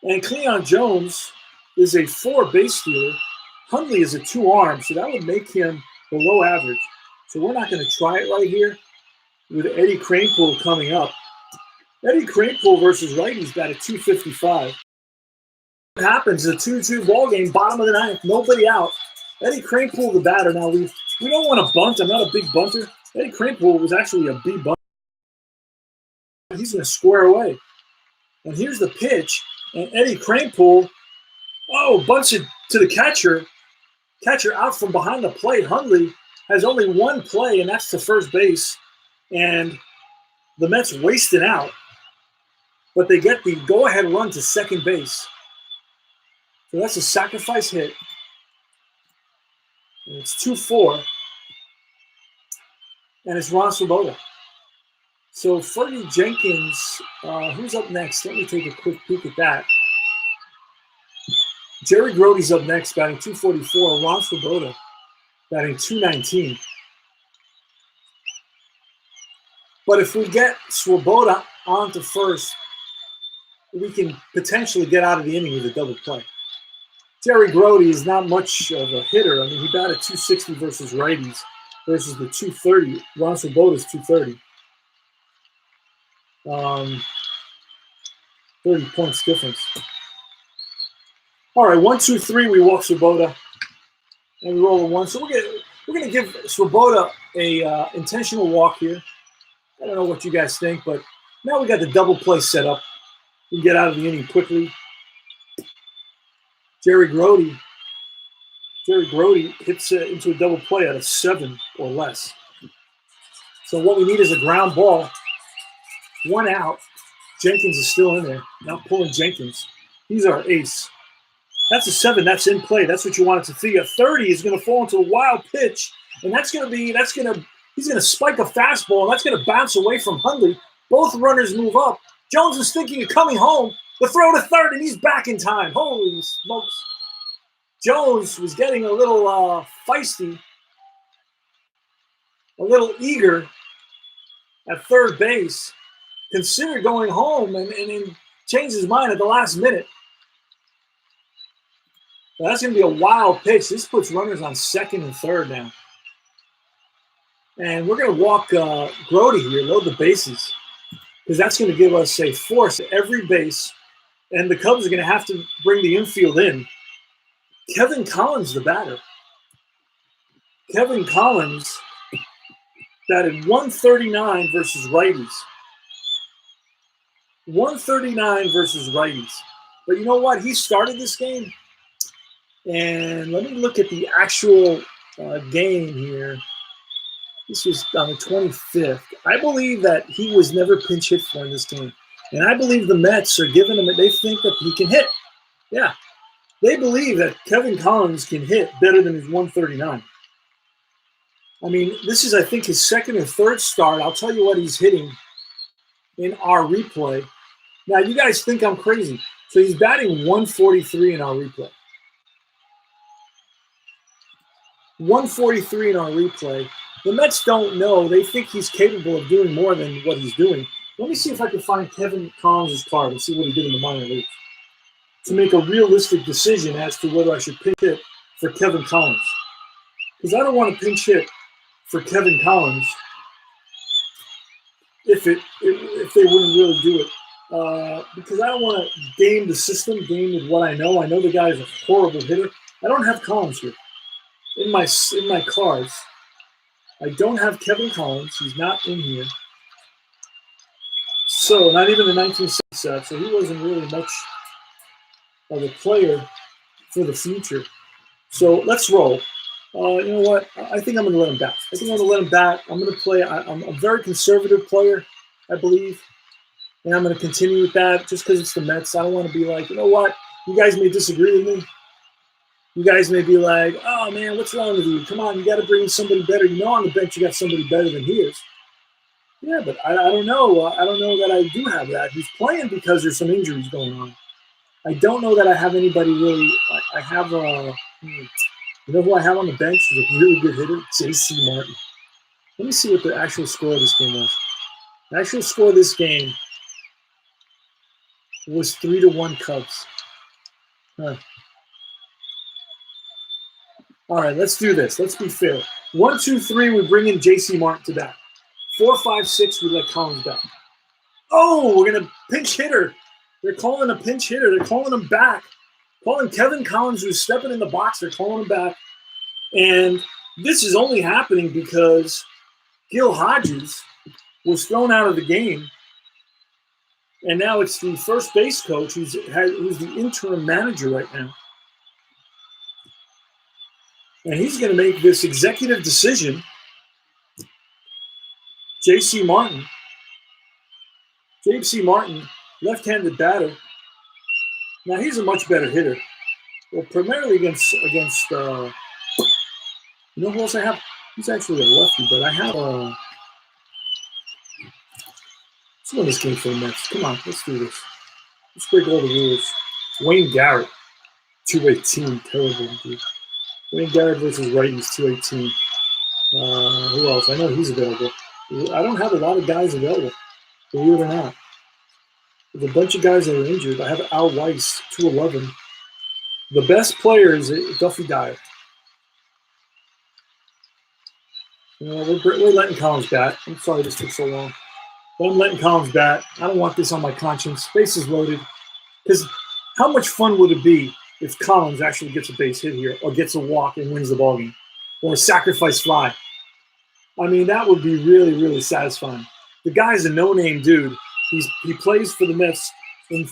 And Cleon Jones is a 4 base stealer. Hundley is a 2-arm, so that would make him below average. So we're not going to try it right here with Eddie Kranepool coming up. Eddie Kranepool versus righties batted .255. What happens is a 2-2 ball game, bottom of the 9th, nobody out. Eddie Kranepool, the batter. Now we don't want to bunt. I'm not a big bunter. Eddie Kranepool was actually a B bunt. He's going to square away. And here's the pitch, and Eddie Kranepool, bunts it to the catcher. Catcher out from behind the plate. Hundley has only 1 play, and that's to first base. And the Mets wasted out. But they get the go-ahead run to second base. So that's a sacrifice hit. And it's 2-4. And it's Ron Swoboda. So Fergie Jenkins, who's up next? Let me take a quick peek at that. Jerry Grody's up next, batting .244. Ron Swoboda batting .219. But if we get Swoboda onto first, we can potentially get out of the inning with a double play. Jerry Grody is not much of a hitter. I mean, he batted .260 versus righties versus the .230. Ron Swoboda's .230. 30 points difference. All right, 1, 2, 3. We walk Swoboda, and we roll a 1. So we're gonna give Swoboda a intentional walk here. I don't know what you guys think, but now we got the double play set up. We can get out of the inning quickly. Jerry Grody hits into a double play at a 7 or less. So what we need is a ground ball. 1 out. Jenkins is still in there. Now pulling Jenkins. He's our ace. That's a 7. That's in play. That's what you want it to be. A 30 is going to fall into a wild pitch, and he's going to spike a fastball, and that's going to bounce away from Hundley. Both runners move up. Jones is thinking of coming home. The throw to third, and he's back in time. Holy smokes. Jones was getting a little feisty, a little eager at third base. Considered going home and changed his mind at the last minute. Well, that's going to be a wild pitch. This puts runners on second and third now. And we're going to walk Grody here, load the bases, because that's going to give us a force at every base. And the Cubs are going to have to bring the infield in. Kevin Collins, the batter. Kevin Collins batted .139 versus righties. 139 versus righties. But you know what? He started this game. And let me look at the actual game here. This was on the 25th. I believe that he was never pinch hit for in this game. And I believe the Mets are giving him, they think that he can hit. Yeah. They believe that Kevin Collins can hit better than his 139. I mean, this is, I think, his second or third start. I'll tell you what he's hitting in our replay. Now, you guys think I'm crazy. So he's batting 143 in our replay. 143 in our replay. The Mets don't know. They think he's capable of doing more than what he's doing. Let me see if I can find Kevin Collins' card and see what he did in the minor leagues to make a realistic decision as to whether I should pinch hit for Kevin Collins. Because I don't want to pinch hit for Kevin Collins if they wouldn't really do it. Because I don't want to game the system, game with what I know. I know the guy is a horrible hitter. I don't have Collins here in my cards. I don't have Kevin Collins. He's not in here. So not even the 1960 set. So he wasn't really much of a player for the future. So let's roll. You know what? I think I'm going to let him bat. I think I'm going to let him bat. I'm going to play. I'm a very conservative player, I believe. And I'm going to continue with that just because it's the Mets. I don't want to be like, you know what? You guys may disagree with me. You guys may be like, oh, man, what's wrong with you? Come on, you got to bring in somebody better. You know on the bench you got somebody better than he is. Yeah, but I don't know. I don't know that I do have that. He's playing because there's some injuries going on. I don't know that I have anybody really. I have you know who I have on the bench is a really good hitter, J.C. Martin. Let me see what the actual score of this game was. The actual score of this game was 3-1 Cubs. Huh. All right, let's do this. Let's be fair. 1, 2, 3, we bring in J.C. Martin to bat. 4, 5, 6, we let Collins back. Oh, we're going to pinch hitter. They're calling a pinch hitter. They're calling him back. Calling Kevin Collins, who's stepping in the box. They're calling him back. And this is only happening because Gil Hodges was thrown out of the game. And now it's the first base coach who's the interim manager right now. And he's going to make this executive decision. J.C. Martin, left-handed batter. Now he's a much better hitter. Well, primarily against you know who else I have? He's actually a lefty, but I have let's win this game for the Mets. Come on, let's do this. Let's break all the rules. Wayne Garrett, 218, terrible dude. Wayne Garrett versus righties, 218. Who else? I know he's available. I don't have a lot of guys available, believe it or not. There's a bunch of guys that are injured. I have Al Weiss, 211. The best player is Duffy Dyer. You know, we're letting Collins bat. I'm sorry this took so long. But I'm letting Collins bat. I don't want this on my conscience. Bases loaded. Because how much fun would it be if Collins actually gets a base hit here or gets a walk and wins the ballgame? Or a sacrifice fly? I mean, that would be really, really satisfying. The guy's a no-name dude. He plays for the Mets. He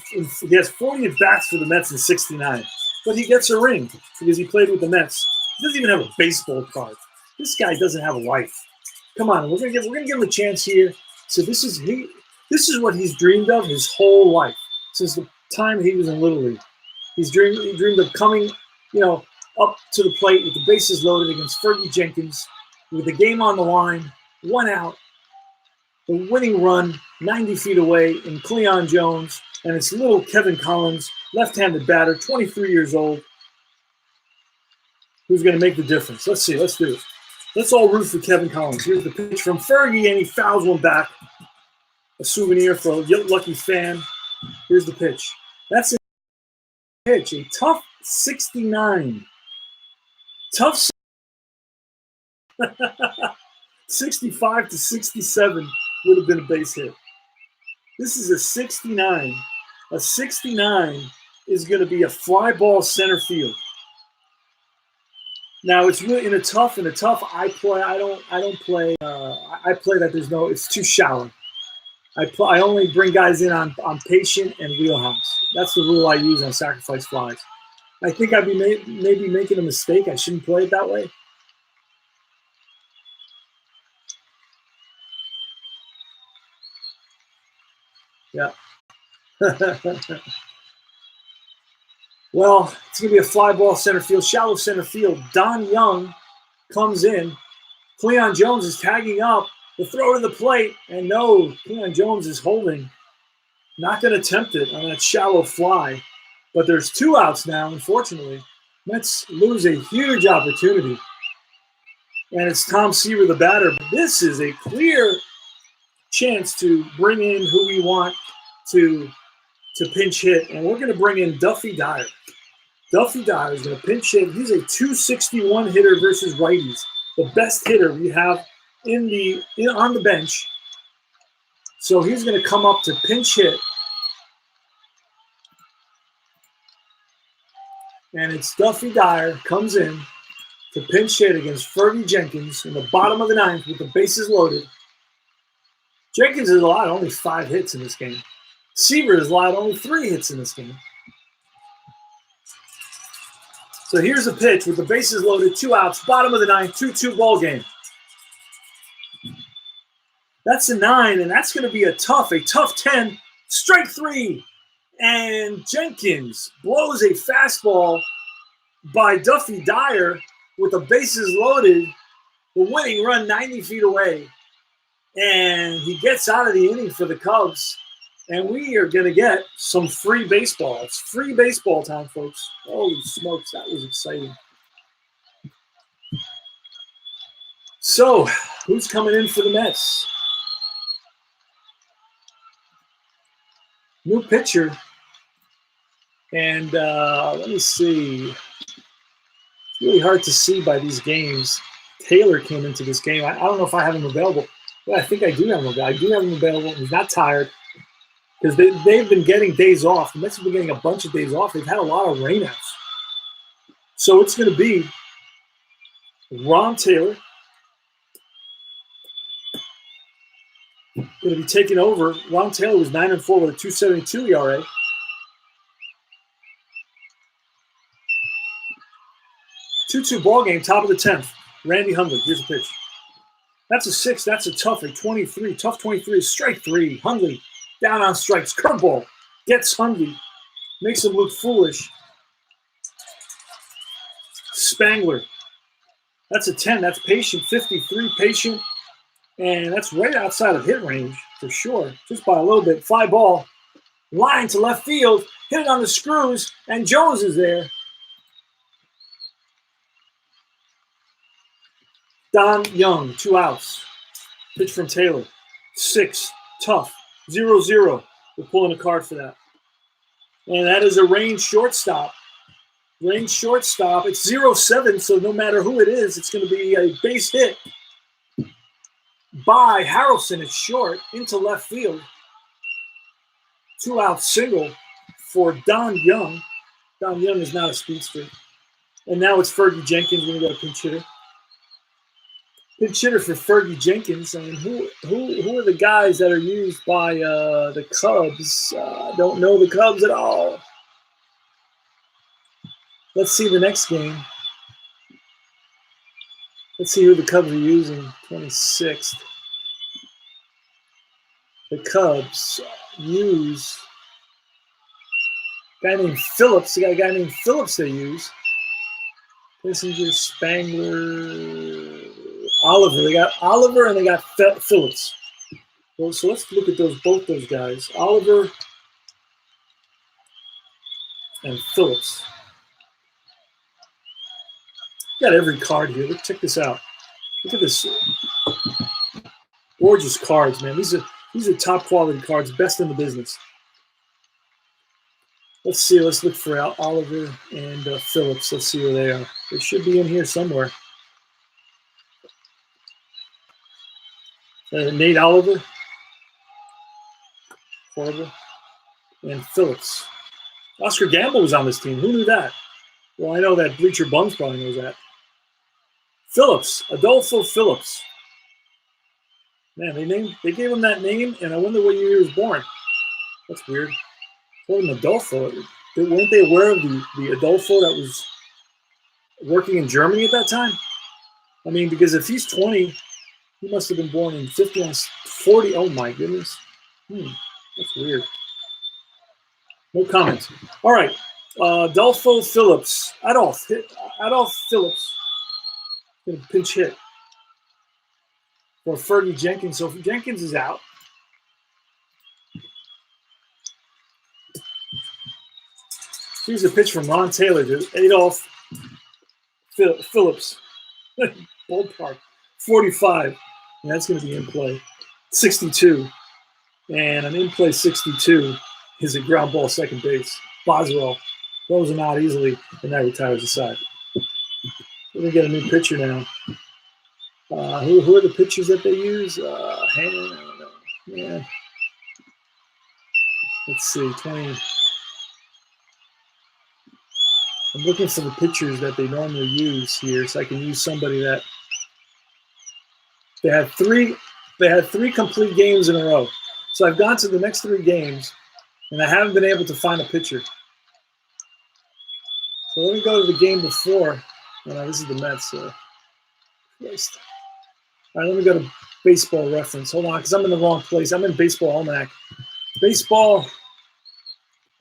has 40 at-bats for the Mets in 69. But he gets a ring because he played with the Mets. He doesn't even have a baseball card. This guy doesn't have a life. Come on, we're gonna give him a chance here. So this is what he's dreamed of his whole life since the time he was in Little League. He dreamed of coming, up to the plate with the bases loaded against Fergie Jenkins, with the game on the line, 1 out, the winning run 90 feet away in Cleon Jones, and it's little Kevin Collins, left-handed batter, 23 years old, who's going to make the difference. Let's see. Let's do it. Let's all root for Kevin Collins. Here's the pitch from Fergie, and he fouls one back. A souvenir for a lucky fan. Here's the pitch. That's a pitch. A tough 69. Tough 65 to 67 would have been a base hit. This is a 69. A 69 is going to be a fly ball center field. Now it's really in a tough. I play that it's too shallow. I only bring guys in on patient and wheelhouse. That's the rule I use on sacrifice flies. I think I'd be maybe making a mistake. I shouldn't play it that way. Yeah. Well, it's going to be a fly ball center field, shallow center field. Don Young comes in. Cleon Jones is tagging up. The throw to the plate. And no, Cleon Jones is holding. Not going to attempt it on that shallow fly. But there's 2 outs now, unfortunately. Mets lose a huge opportunity. And it's Tom Seaver, the batter. This is a clear chance to bring in who we want to pinch hit. And we're going to bring in Duffy Dyer. Duffy Dyer is going to pinch hit. He's a 261 hitter versus righties. The best hitter we have on the bench. So he's going to come up to pinch hit. And it's Duffy Dyer comes in to pinch hit against Fergie Jenkins in the bottom of the 9th with the bases loaded. Jenkins is allowed only 5 hits in this game. Seaver is allowed only 3 hits in this game. So here's a pitch with the bases loaded, 2 outs, bottom of the ninth, 2-2 ball game. That's a 9, and that's going to be a tough 10. Strike 3. And Jenkins blows a fastball by Duffy Dyer with the bases loaded, the winning run 90 feet away. And he gets out of the inning for the Cubs. And we are going to get some free baseball. It's free baseball time, folks. Holy smokes, that was exciting. So, who's coming in for the Mets? New pitcher. And let me see. It's really hard to see by these games. Taylor came into this game. I don't know if I have him available. Well, I think I do have him available. I do have him available. He's not tired. Because they've been getting days off. The Mets have been getting a bunch of days off. They've had a lot of rainouts. So it's going to be Ron Taylor. Going to be taking over. Ron Taylor was 9-4 with a 2.72 ERA. 2-2 ball game, top of the 10th. Randy Hundley. Here's a pitch. That's a 6. That's a tough. A 23. Tough 23 is strike 3. Hundley. Down on strikes, curveball, gets Hundley, makes him look foolish. Spangler, that's a 10, that's patient, 53 patient, and that's right outside of hit range for sure, just by a little bit. Fly ball, line to left field, hit it on the screws, and Jones is there. Don Young, 2 outs. Pitch from Taylor, 6, tough. 0-0. We're pulling a card for that. And that is a range shortstop. Range shortstop. It's 0-7, so no matter who it is, it's going to be a base hit by Harrelson. It's short into left field. 2-out single for Don Young. Don Young is not a speedster. And now it's Fergie Jenkins going to go to pinch hitter. Pinch hitter for Fergie Jenkins. I mean, who are the guys that are used by the Cubs? Don't know the Cubs at all. Let's see the next game. Let's see who the Cubs are using. 26th. The Cubs use a guy named Phillips. They got a guy named Phillips they use. Kissinger, Spangler, Oliver. They got Oliver and they got Phillips. Well, so let's look at both those guys. Oliver and Phillips. Got every card here. Check this out. Look at this. Gorgeous cards, man. These are top quality cards, best in the business. Let's see. Let's look for Oliver and Phillips. Let's see where they are. They should be in here somewhere. Nate Oliver, horrible, and Phillips. Oscar Gamble was on this team. Who knew that? Well, I know that Bleacher Bums probably knows that. Phillips, Adolfo Phillips. Man, they gave him that name, and I wonder what year he was born. That's weird. Called him Adolfo. Weren't they aware of the Adolfo that was working in Germany at that time? I mean, because if he's 20, he must have been born in 50 and 40. Oh, my goodness. That's weird. No comments. All right. Adolfo Phillips. Adolf Phillips. Going to pinch hit for Fergie Jenkins. So Jenkins is out. Here's a pitch from Ron Taylor to Adolf Phillips. Ballpark. 45. And that's going to be in play. 62. And an in play 62 is a ground ball second base. Boswell throws him out easily, and that retires the side. We're going to get a new pitcher now. Who are the pitchers that they use? I don't know. Yeah. Let's see. 20. I'm looking for the pitchers that they normally use here, so I can use somebody that they had three complete games in a row. So I've gone to the next 3 games, and I haven't been able to find a pitcher. So let me go to the game before. This is the Mets. Christ. All right, let me go to Baseball Reference. Hold on, because I'm in the wrong place. I'm in Baseball Almanac. Baseball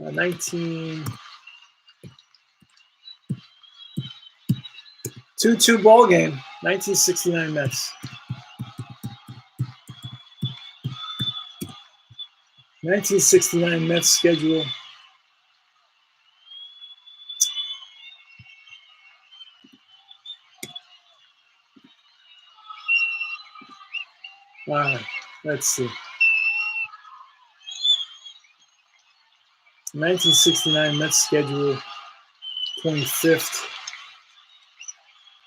19 2-2 ball game, 1969 Mets. 1969 Mets schedule. Let's see. 1969 Mets schedule, 25th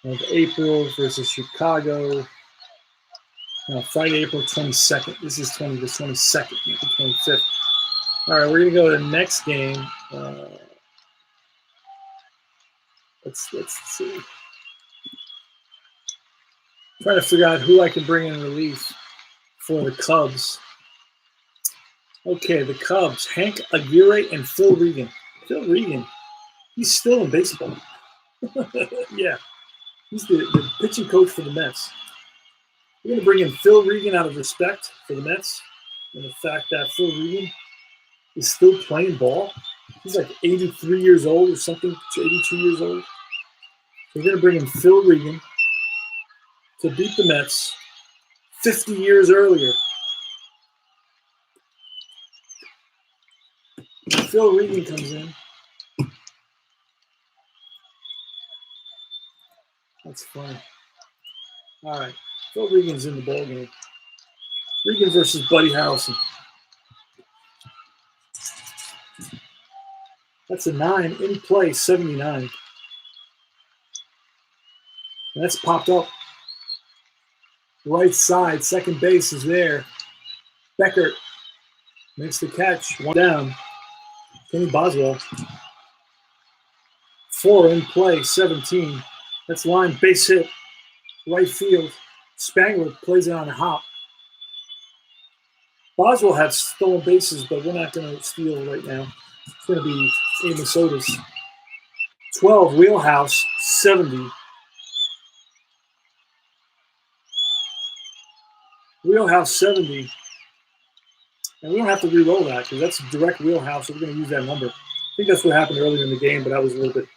of April versus Chicago. Friday, April 22nd. This is the 22nd, not the 25th. All right, we're going to go to the next game. Let's see. Trying to figure out who I can bring in relief for the Cubs. Okay, the Cubs. Hank Aguirre and Phil Regan. Phil Regan, he's still in baseball. Yeah, he's the pitching coach for the Mets. We're going to bring in Phil Regan out of respect for the Mets and the fact that Phil Regan is still playing ball. He's like 83 years old or something, 82 years old. So we're going to bring in Phil Regan to beat the Mets 50 years earlier. Phil Regan comes in. That's funny. All right. Phil Regan's in the ball game. Regan versus Buddy Harrelson. That's a 9 in play, 79. And that's popped up. Right side, second base is there. Beckert makes the catch. 1 down. Kenny Boswell. 4 in play, 17. That's line base hit. Right field. Spangler plays it on a hop. Boswell had stolen bases, but we're not going to steal right now. It's going to be Amos Otis. 12, Wheelhouse, 70. Wheelhouse, 70. And we don't have to re-roll that because that's a direct Wheelhouse, so we're going to use that number. I think that's what happened earlier in the game, but I was a little bit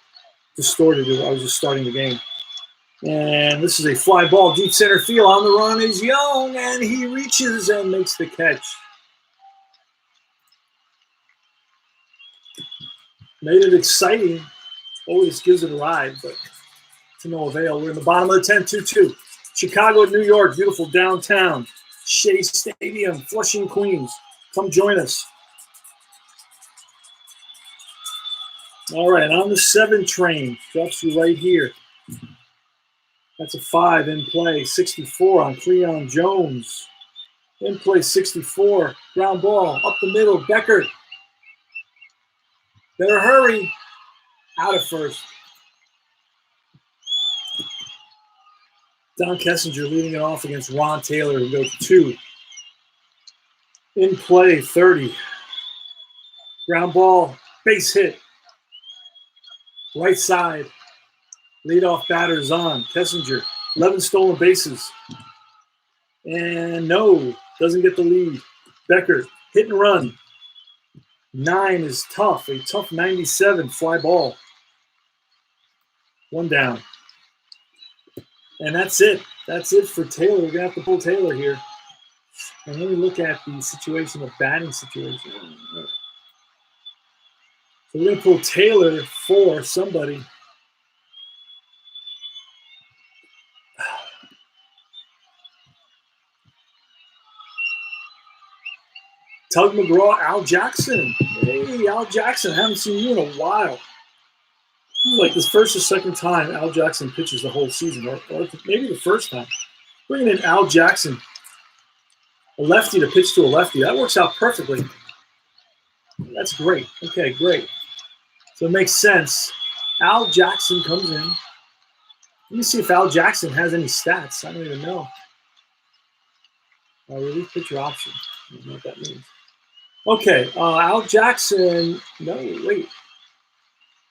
distorted. I was just starting the game. And this is a fly ball, deep center field. On the run is Young, and he reaches and makes the catch. Made it exciting. Always gives it a ride, but to no avail. We're in the bottom of the 10th, 2-2. Chicago, New York, beautiful downtown. Shea Stadium, Flushing, Queens. Come join us. All right, on the 7 train. Drops you right here. That's a 5 in play. 64 on Cleon Jones. In play, 64. Ground ball up the middle. Beckert. Better hurry. Out of first. Don Kessinger leading it off against Ron Taylor, who goes 2. In play, 30. Ground ball, base hit. Right side. Leadoff batter's on. Kessinger, 11 stolen bases. And no, doesn't get the lead. Beckert, hit and run. 9 is tough. A tough 97 fly ball. 1 down. And that's it. That's it for Taylor. We're going to have to pull Taylor here. And let me look at the situation, the batting situation. So we're going to pull Taylor for somebody. Tug McGraw, Al Jackson. Hey, Al Jackson. Haven't seen you in a while. Like this first or second time Al Jackson pitches the whole season, or maybe the first time. Bringing in Al Jackson, a lefty to pitch to a lefty. That works out perfectly. That's great. Okay, great. So it makes sense. Al Jackson comes in. Let me see if Al Jackson has any stats. I don't even know. Relief pitcher option. I don't know what that means. Okay, Al Jackson. No, wait.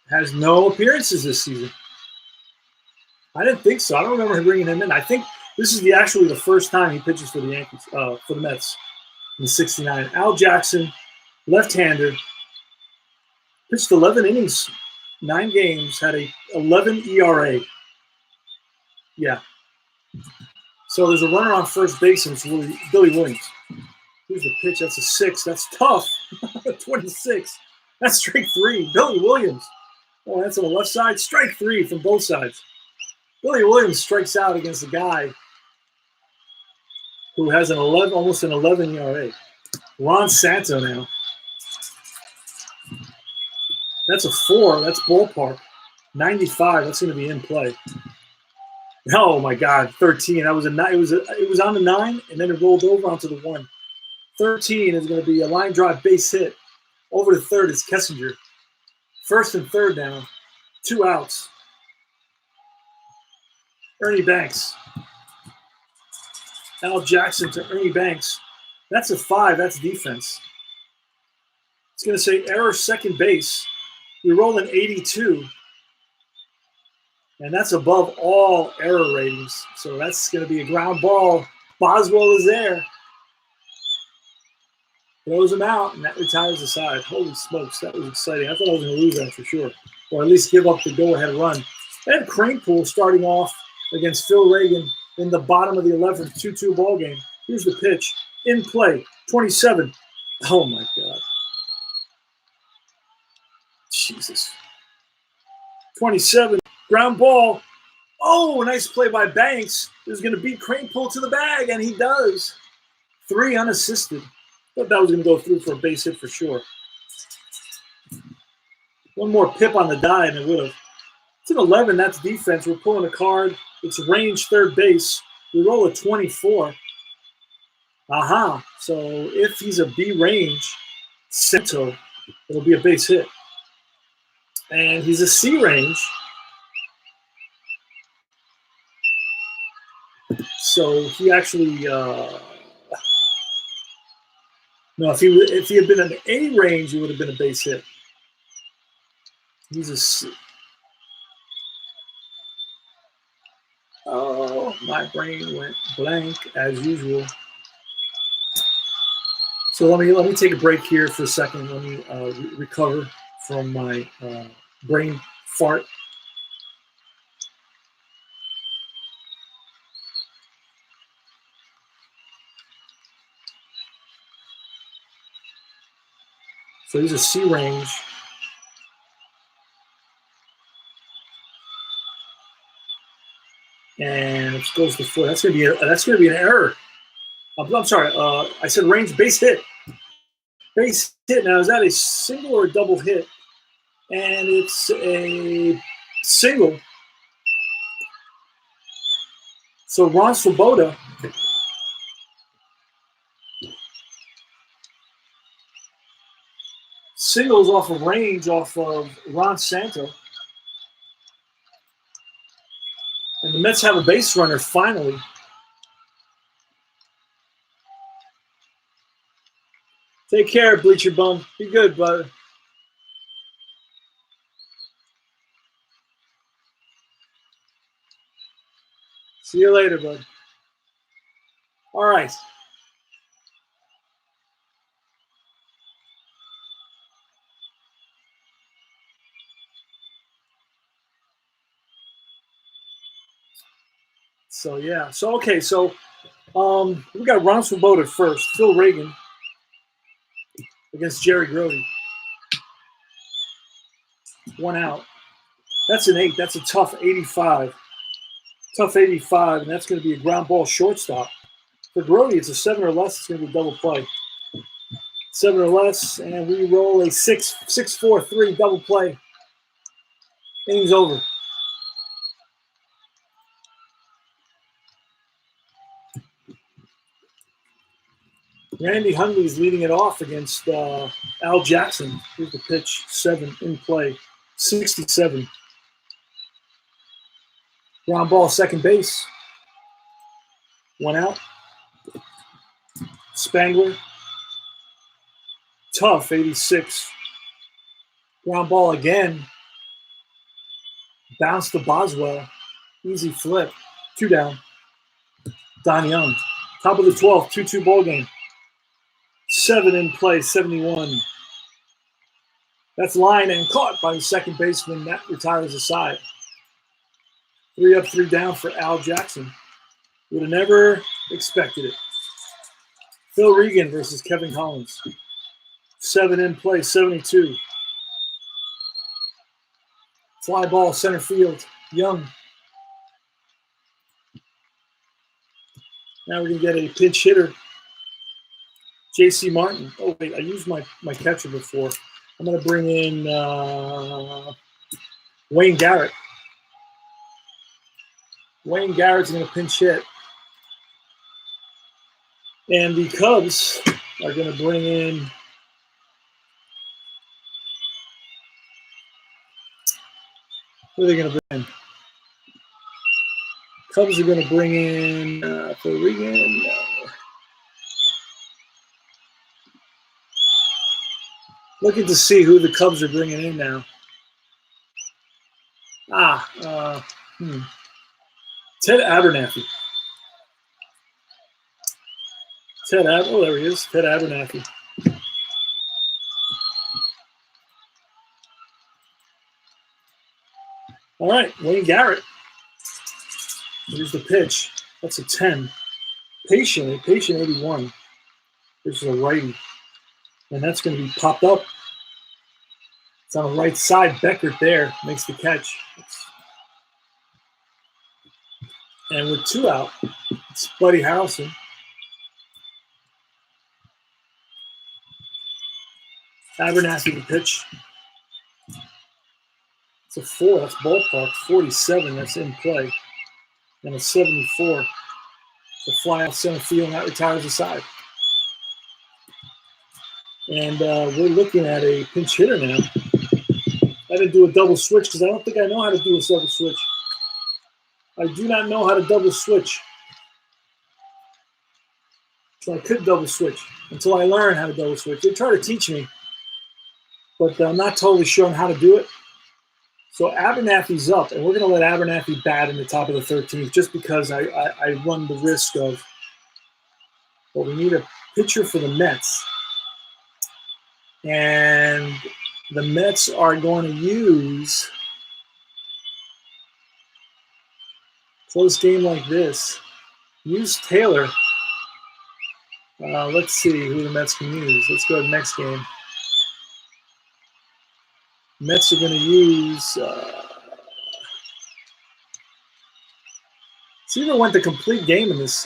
has no appearances this season. I didn't think so. I don't remember bringing him in. I think this is actually the first time he pitches for the Yankees, for the Mets in '69. Al Jackson, left-hander, pitched 11 innings, 9 games, had a 11 ERA. Yeah. So there's a runner on first base, and it's Billy Williams. Here's the pitch. That's a 6. That's tough. 26. That's strike 3. Billy Williams. Oh, that's on the left side. Strike 3 from both sides. Billy Williams strikes out against a guy who has almost an 11 ERA. Ron Santo now. That's a 4. That's ballpark. 95. That's going to be in play. Oh my God, 13. That was a 9. It was on the 9, and then it rolled over onto the 1. 13 is going to be a line drive base hit. Over to third is Kessinger. First and third now. 2 outs. Ernie Banks. Al Jackson to Ernie Banks. That's a 5. That's defense. It's going to say error second base. We roll an 82. And that's above all error ratings. So that's going to be a ground ball. Boswell is there. Throws him out, and that retires the side. Holy smokes, that was exciting. I thought I was going to lose that for sure. Or at least give up the go-ahead run. And Cranepool starting off against Phil Reagan in the bottom of the 11th, 2-2 ball game. Here's the pitch. In play, 27. Oh, my God. Jesus. 27. Ground ball. Oh, nice play by Banks. Who's going to beat Cranepool to the bag, and he does. 3 unassisted. Thought that was going to go through for a base hit for sure. One more pip on the die, and it would have. It's an 11. That's defense. We're pulling a card. It's range third base. We roll a 24. Aha. So if he's a B range, Cento, it'll be a base hit. And he's a C range. So he actually, no, if he had been an A range, it would have been a base hit. He's a C. Oh, my brain went blank as usual. So let me take a break here for a second. Let me recover from my brain fart. So he's a C range. And it goes to 4. That's gonna be an error. I'm sorry. I said range base hit. Base hit. Now is that a single or a double hit? And it's a single. So Ron Swoboda singles off of range off of Ron Santo. And the Mets have a base runner finally. Take care, Bleacher Bum. Be good, bud. See you later, bud. All right. So, yeah. So, okay. So, we got Ron Swoboda first. Phil Reagan against Jerry Grody. 1 out. That's an 8. That's a tough 85. Tough 85, and that's going to be a ground ball shortstop. For Grody, it's a 7 or less. It's going to be a double play. 7 or less, and we roll a 6-4-3 double play. Innings over. Randy Hundley's leading it off against Al Jackson. Here's the pitch. 7 in play. 67. Ground ball, second base. 1 out. Spangler. Tough, 86. Ground ball again. Bounce to Boswell. Easy flip. 2 down. Don Young. Top of the 12th. 2-2 ball game. 7 in play. 71. That's line and caught by the second baseman. That retires the side. 3 up, 3 down for Al Jackson. Would have never expected it. Phil Regan versus Kevin Collins. 7 in play, 72. Fly ball, center field. Young. Now we're going to get a pinch hitter. J.C. Martin. Oh, wait, I used my catcher before. I'm going to bring in Wayne Garrett. Wayne Garrett's going to pinch hit. And the Cubs are going to bring in who are they going to bring in? Cubs are going to bring in Phil Regan. Looking to see who the Cubs are bringing in now. Ted Abernathy. Oh, there he is. Ted Abernathy. All right, Wayne Garrett. Here's the pitch. That's a 10. Patient 81. This is a righty. And that's going to be popped up. It's on the right side. Beckert there makes the catch. And with 2 out, it's Buddy Harrelson. Abernathy the pitch. It's a 4. That's ballpark. 47. That's in play. And a 74. It's a fly out center field, and that retires the side. And we're looking at a pinch hitter now. I didn't do a double switch because I don't think I know how to do a double switch. I do not know how to double switch. So I could double switch until I learn how to double switch. They try to teach me, but I'm not totally sure on how to do it. So Abernathy's up, and we're going to let Abernathy bat in the top of the 13th just because I run the risk of, well, we need a pitcher for the Mets. And the Mets are going to use close game like this. Use Taylor. Let's see who the Mets can use. Let's go to the next game. Mets are going to use. Seaver went the complete game in this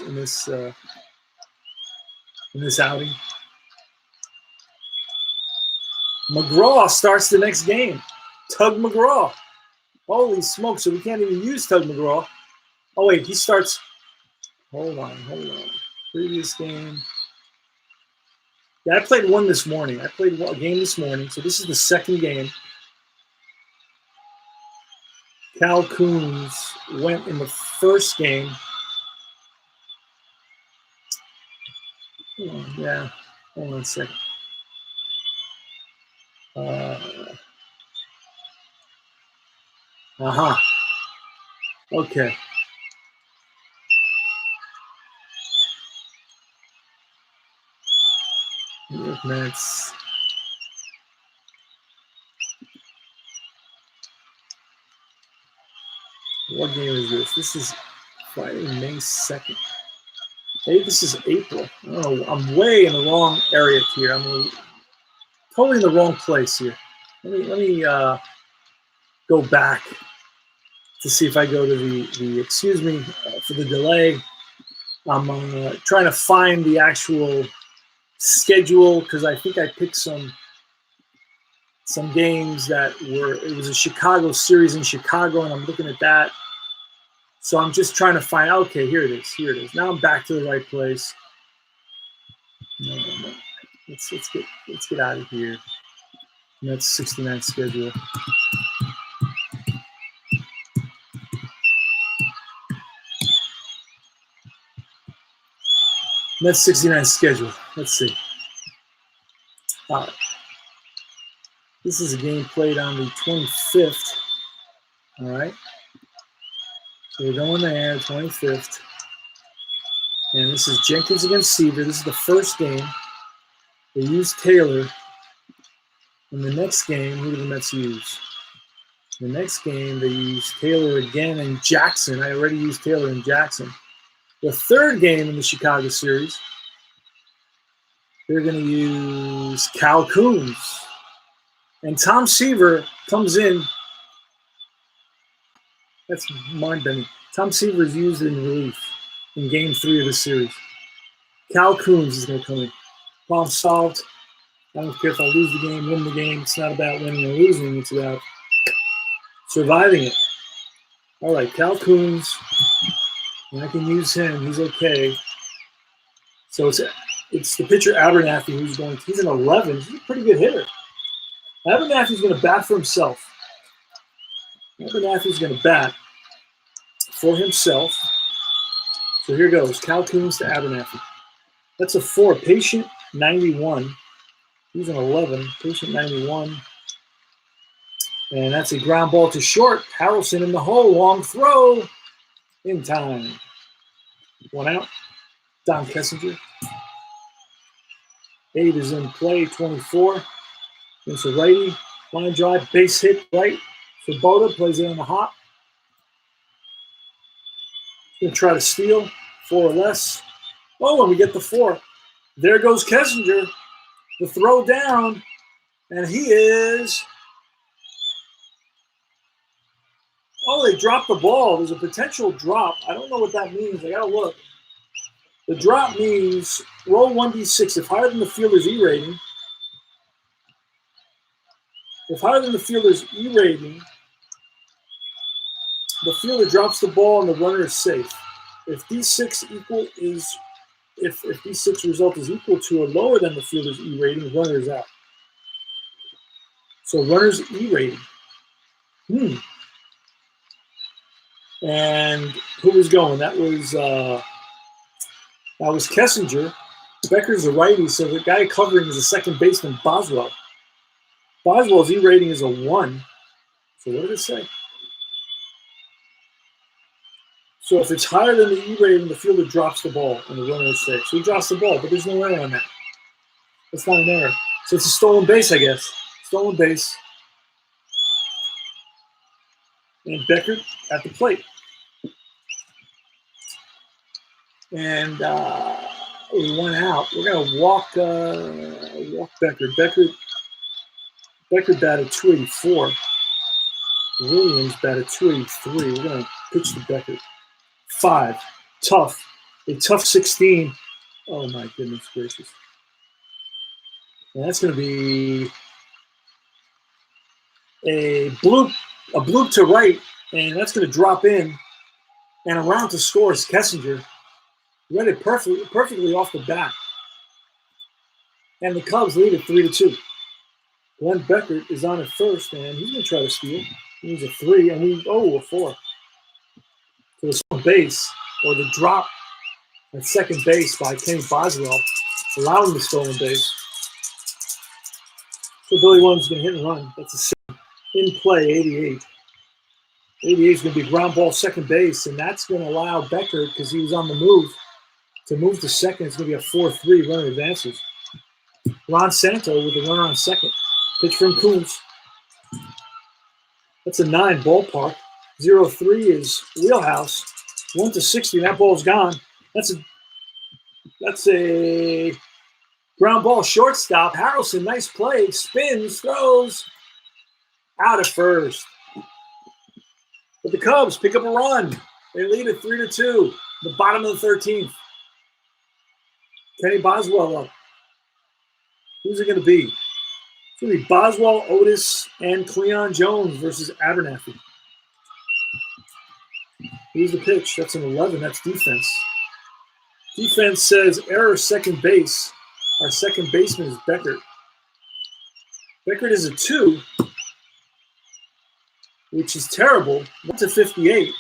outing. McGraw starts the next game. Tug McGraw. Holy smokes! So we can't even use Tug McGraw. Oh wait, he starts. Hold on. Previous game. Yeah, I played one this morning. I played a game this morning, so this is the second game. Cal Coons went in the first game. Hold on a second. Okay. New York Mets. What game is this? This is Friday, May 2nd. Maybe this is April. I don't know. I'm way in the wrong area here. I'm totally in the wrong place here. Let me go back to see if I go to the excuse me for the delay. I'm trying to find the actual schedule because I think I picked some games that it was a Chicago series in Chicago, and I'm looking at that. So I'm just trying to find, okay, here it is. Now I'm back to the right place. No. Let's get out of here. And that's 69 schedule. And that's 69 schedule. Let's see. All right. This is a game played on the 25th All right. So we're going there, 25th. And this is Jenkins against Seaver. This is the first game. They used Taylor. In the next game, who do the Mets use? The next game, they used Taylor again and Jackson. I already used Taylor and Jackson. The third game in the Chicago series, they're going to use Cal Coons. And Tom Seaver comes in. That's mind-bending. Tom Seaver is used in relief in game 3 of the series. Cal Coons is going to come in. Problem solved. I don't care if I lose the game, win the game. It's not about winning or losing. It's about surviving it. All right, Cal Coons. And I can use him. He's okay. So it's the pitcher Abernathy who's going. He's an 11. He's a pretty good hitter. Abernathy's going to bat for himself. Abernathy's going to bat for himself. So here goes. Cal Coons to Abernathy. That's a 4. Patient 91. He's an 11. Patient 91. And that's a ground ball to short. Harrelson in the hole. Long throw. In time. 1 out. Don Kessinger. 8 is in play. 24. It's a righty. Line drive. Base hit right. Svoboda plays it on the hop. Going to try to steal. 4 or less. Oh, and we get the 4. There goes Kessinger. The throw down. And he is... Oh, they dropped the ball. There's a potential drop. I don't know what that means. I got to look. The drop means roll 1d6. If higher than the fielder's E rating, the fielder drops the ball and the runner is safe. If D6 result is equal to or lower than the fielder's E rating, the runner is out. So runner's E rating. And who was going? That was Kessinger. Becker's a righty, so the guy covering is a second baseman, Boswell. Boswell's E rating is a 1. So what did it say? So if it's higher than the E rating, the fielder drops the ball and the runner is safe. So he drops the ball, but there's no error on that. That's not an error. So it's a stolen base, I guess. Stolen base. And Becker at the plate. And we went out. We're going to walk Becker. Becker batted 284. Williams batted 283. We're going to pitch to Becker. 5. Tough. A tough 16. Oh, my goodness gracious. And that's going to be a bloop to right, and that's going to drop in. And around to score is Kessinger. Read it perfectly off the bat. And the Cubs lead it 3-2. Glenn Becker is on at first, and he's going to try to steal. He needs a 3, and a 4. So the stolen base, or the drop at second base by Kenny Boswell, allowing the stolen base. So Billy Williams is going to hit and run. That's a 7. In play, 88. 88 is going to be ground ball second base, and that's going to allow Becker, because he was on the move, to move to second. It's going to be a 4-3 runner advances. Ron Santo with the runner on second. Pitch from Coons. That's a 9 ballpark. 0-3 is wheelhouse. 1-60. That ball's gone. That's a ground ball shortstop. Harrelson, nice play. Spins, throws. Out at first. But the Cubs pick up a run. They lead it 3-2. The bottom of the 13th. Kenny Boswell up. Who's it going to be? It's going to be Boswell, Otis, and Cleon Jones versus Abernathy. Here's the pitch. That's an 11. That's defense. Defense says error second base. Our second baseman is Beckert. Beckert is a 2, which is terrible. 1-58.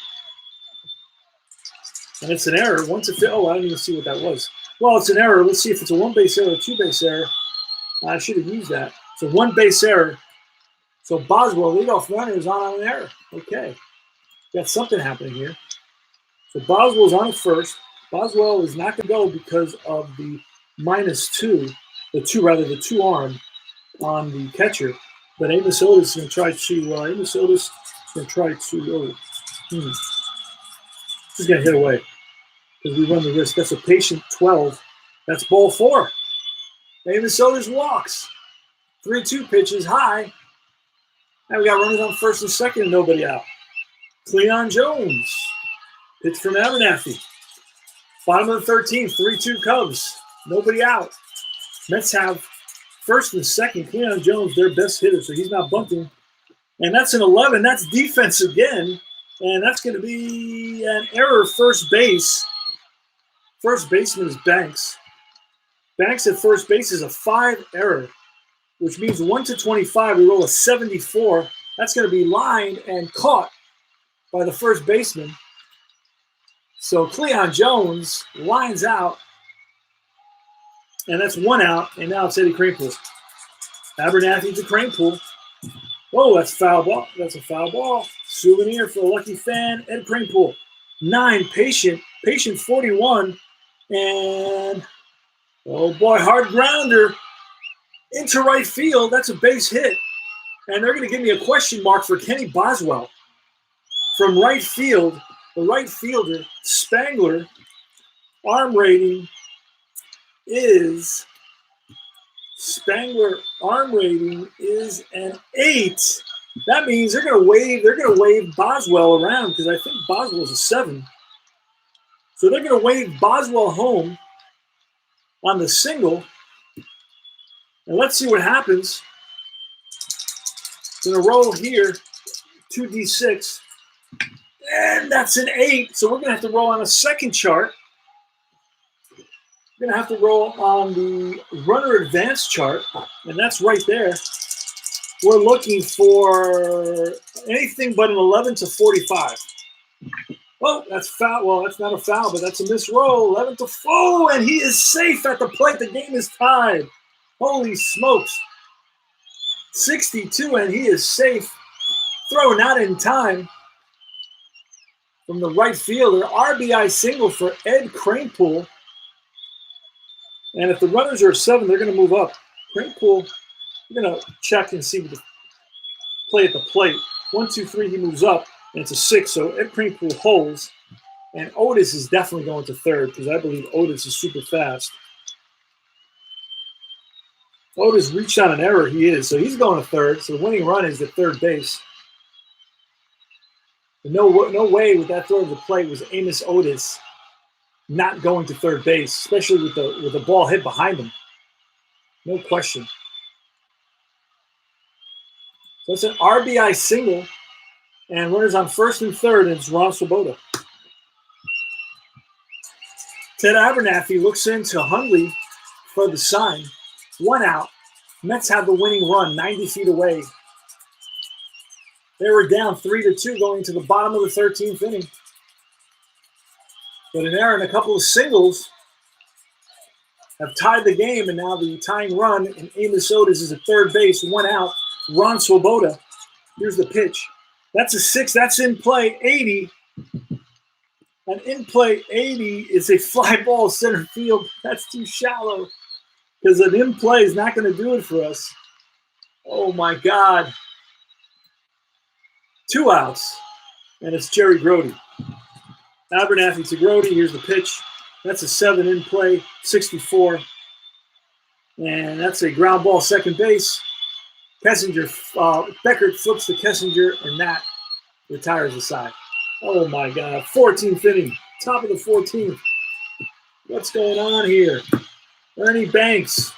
And it's an error. 1-50. Oh, I didn't even see what that was. Well, it's an error. Let's see if it's a 1-base error or a 2-base error. I should have used that. It's a 1-base error. So Boswell, leadoff runner, is on an error. Okay. Got something happening here. So Boswell's on at first. Boswell is not going to go because of the -2, the two arm on the catcher. But Amos Otis is going to try to, he's going to hit away because we run the risk. That's a patient 12. That's ball 4. Amos Otis walks. 3-2 pitches high. And we got runners on first and second and nobody out. Cleon Jones. Pitch from Abernathy. Bottom of the 13th, 3-2 Cubs. Nobody out. Mets have first and second. Cleon Jones, their best hitter, so he's not bunting. And that's an 11. That's defense again. And that's going to be an error first base. First baseman is Banks. Banks at first base is a 5 error, which means 1 to 25. We roll a 74. That's going to be lined and caught by the first baseman. So Cleon Jones lines out, and that's 1 out, and now it's Eddie Kranepool. Abernathy to Kranepool. Oh, that's a foul ball. That's a foul ball. Souvenir for a lucky fan, Ed Kranepool. 9, patient 41, and oh boy, hard grounder into right field. That's a base hit, and they're going to give me a question mark for Kenny Boswell from right field. The right fielder, Spangler, arm rating is an 8. That means they're gonna wave Boswell around because I think Boswell's a 7. So they're gonna wave Boswell home on the single. And let's see what happens. Gonna roll here, 2d6. And that's an 8. So we're going to have to roll on a second chart. We're going to have to roll on the runner advance chart. And that's right there. We're looking for anything but an 11 to 45. Oh, that's foul. Well, that's not a foul, but that's a misroll. 11 to 4. And he is safe at the plate. The game is tied. Holy smokes. 62, and he is safe. Throw not in time. From the right fielder, RBI single for Ed Kranepool. And if the runners are a 7, they're going to move up. Kranepool, we're going to check and see what the play at the plate. 1, 2, 3, he moves up, and it's a 6. So Ed Kranepool holds. And Otis is definitely going to third because I believe Otis is super fast. Otis reached on an error. He is. So he's going to third. So the winning run is at third base. No way with that throw to the plate was Amos Otis not going to third base, especially with the ball hit behind him. No question. So it's an RBI single, and runners on first and third, and it's Ron Swoboda. Ted Abernathy looks into Hundley for the sign. 1 out. Mets have the winning run, 90 feet away. They were down 3-2 going into the bottom of the 13th inning. But an error and a couple of singles have tied the game, and now the tying run, and Amos Otis is at third base, 1 out. Ron Swoboda. Here's the pitch. That's a 6. That's in play, 80. An in play 80 is a fly ball center field. That's too shallow because an in play is not going to do it for us. Oh, my God. 2 outs, and it's Jerry Grody. Abernathy to Grody. Here's the pitch. That's a 7 in play, 64. And that's a ground ball second base. Kessinger, Beckert flips to Kessinger, and that retires the side. Oh, my God. 14th inning, top of the 14th. What's going on here? Ernie Banks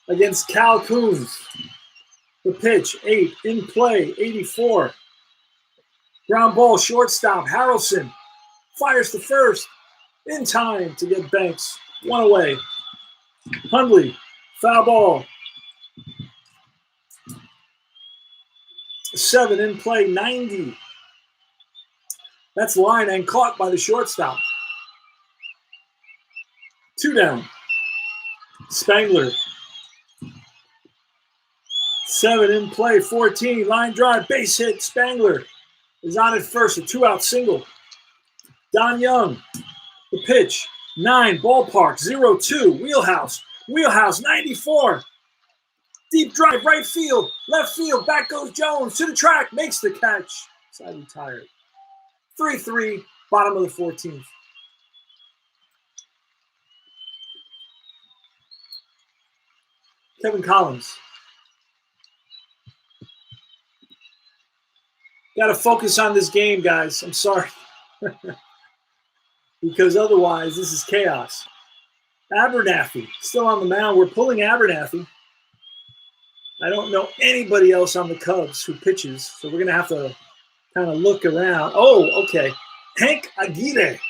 against Cal Coons. The pitch, 8, in play, 84. Ground ball, shortstop, Harrelson fires to first in time to get Banks 1 away. Hundley, foul ball. 7 in play, 90. That's line and caught by the shortstop. 2 down. Spangler. 7 in play, 14. Line drive, base hit, Spangler. is on at first, a 2-out single. Don Young, the pitch, 9, ballpark, 0-2, wheelhouse, 94. Deep drive, right field, left field, back goes Jones to the track, makes the catch. Side retired. 3-3, bottom of the 14th. Kevin Collins. Got to focus on this game, guys. I'm sorry. Because otherwise, this is chaos. Abernathy, still on the mound. We're pulling Abernathy. I don't know anybody else on the Cubs who pitches, so we're going to have to kind of look around. Oh, okay. Hank Aguirre.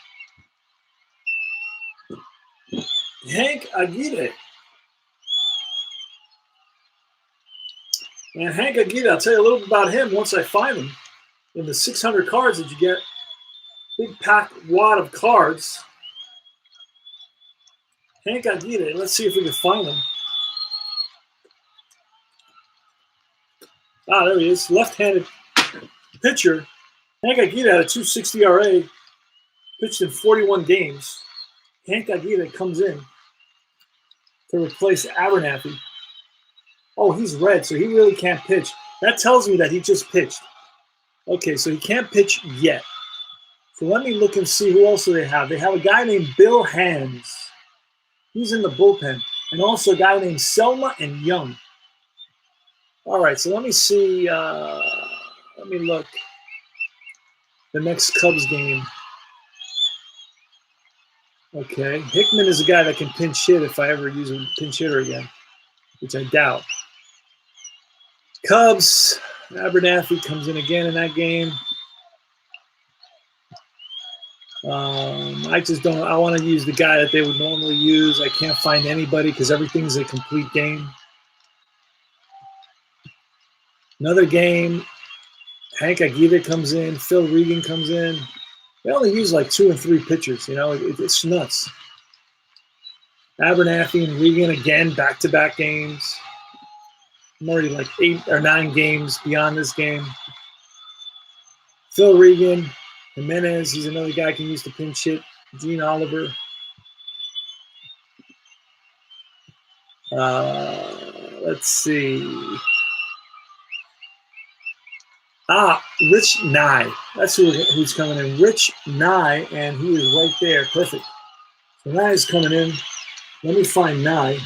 And Hank Aguirre, I'll tell you a little bit about him once I find him. In the 600 cards that you get, big pack wad of cards. Hank Aguirre, let's see if we can find him. Ah, there he is, left-handed pitcher. Hank Aguirre had a 2.60 ERA, pitched in 41 games. Hank Aguirre comes in to replace Abernathy. Oh, he's red, so he really can't pitch. That tells me that he just pitched. Okay, so he can't pitch yet. So let me look and see who else do they have. They have a guy named Bill Hands. He's in the bullpen. And also a guy named Selma and Young. All right, so let me see. Let me look. The next Cubs game. Okay, Hickman is a guy that can pinch hit if I ever use a pinch hitter again, which I doubt. Cubs, Abernathy comes in again in that game. I just don't. I want to use the guy that they would normally use. I can't find anybody because everything's a complete game. Another game. Hank Aguirre comes in. Phil Regan comes in. They only use like 2 and 3 pitchers. You know, it's nuts. Abernathy and Regan again, back-to-back games. I'm already like 8 or 9 games beyond this game. Phil Regan, Jimenez, he's another guy can use to pinch hit. Gene Oliver. Let's see. Rich Nye. That's who's coming in. Rich Nye, and he is right there. Perfect. So Nye is coming in. Let me find Nye.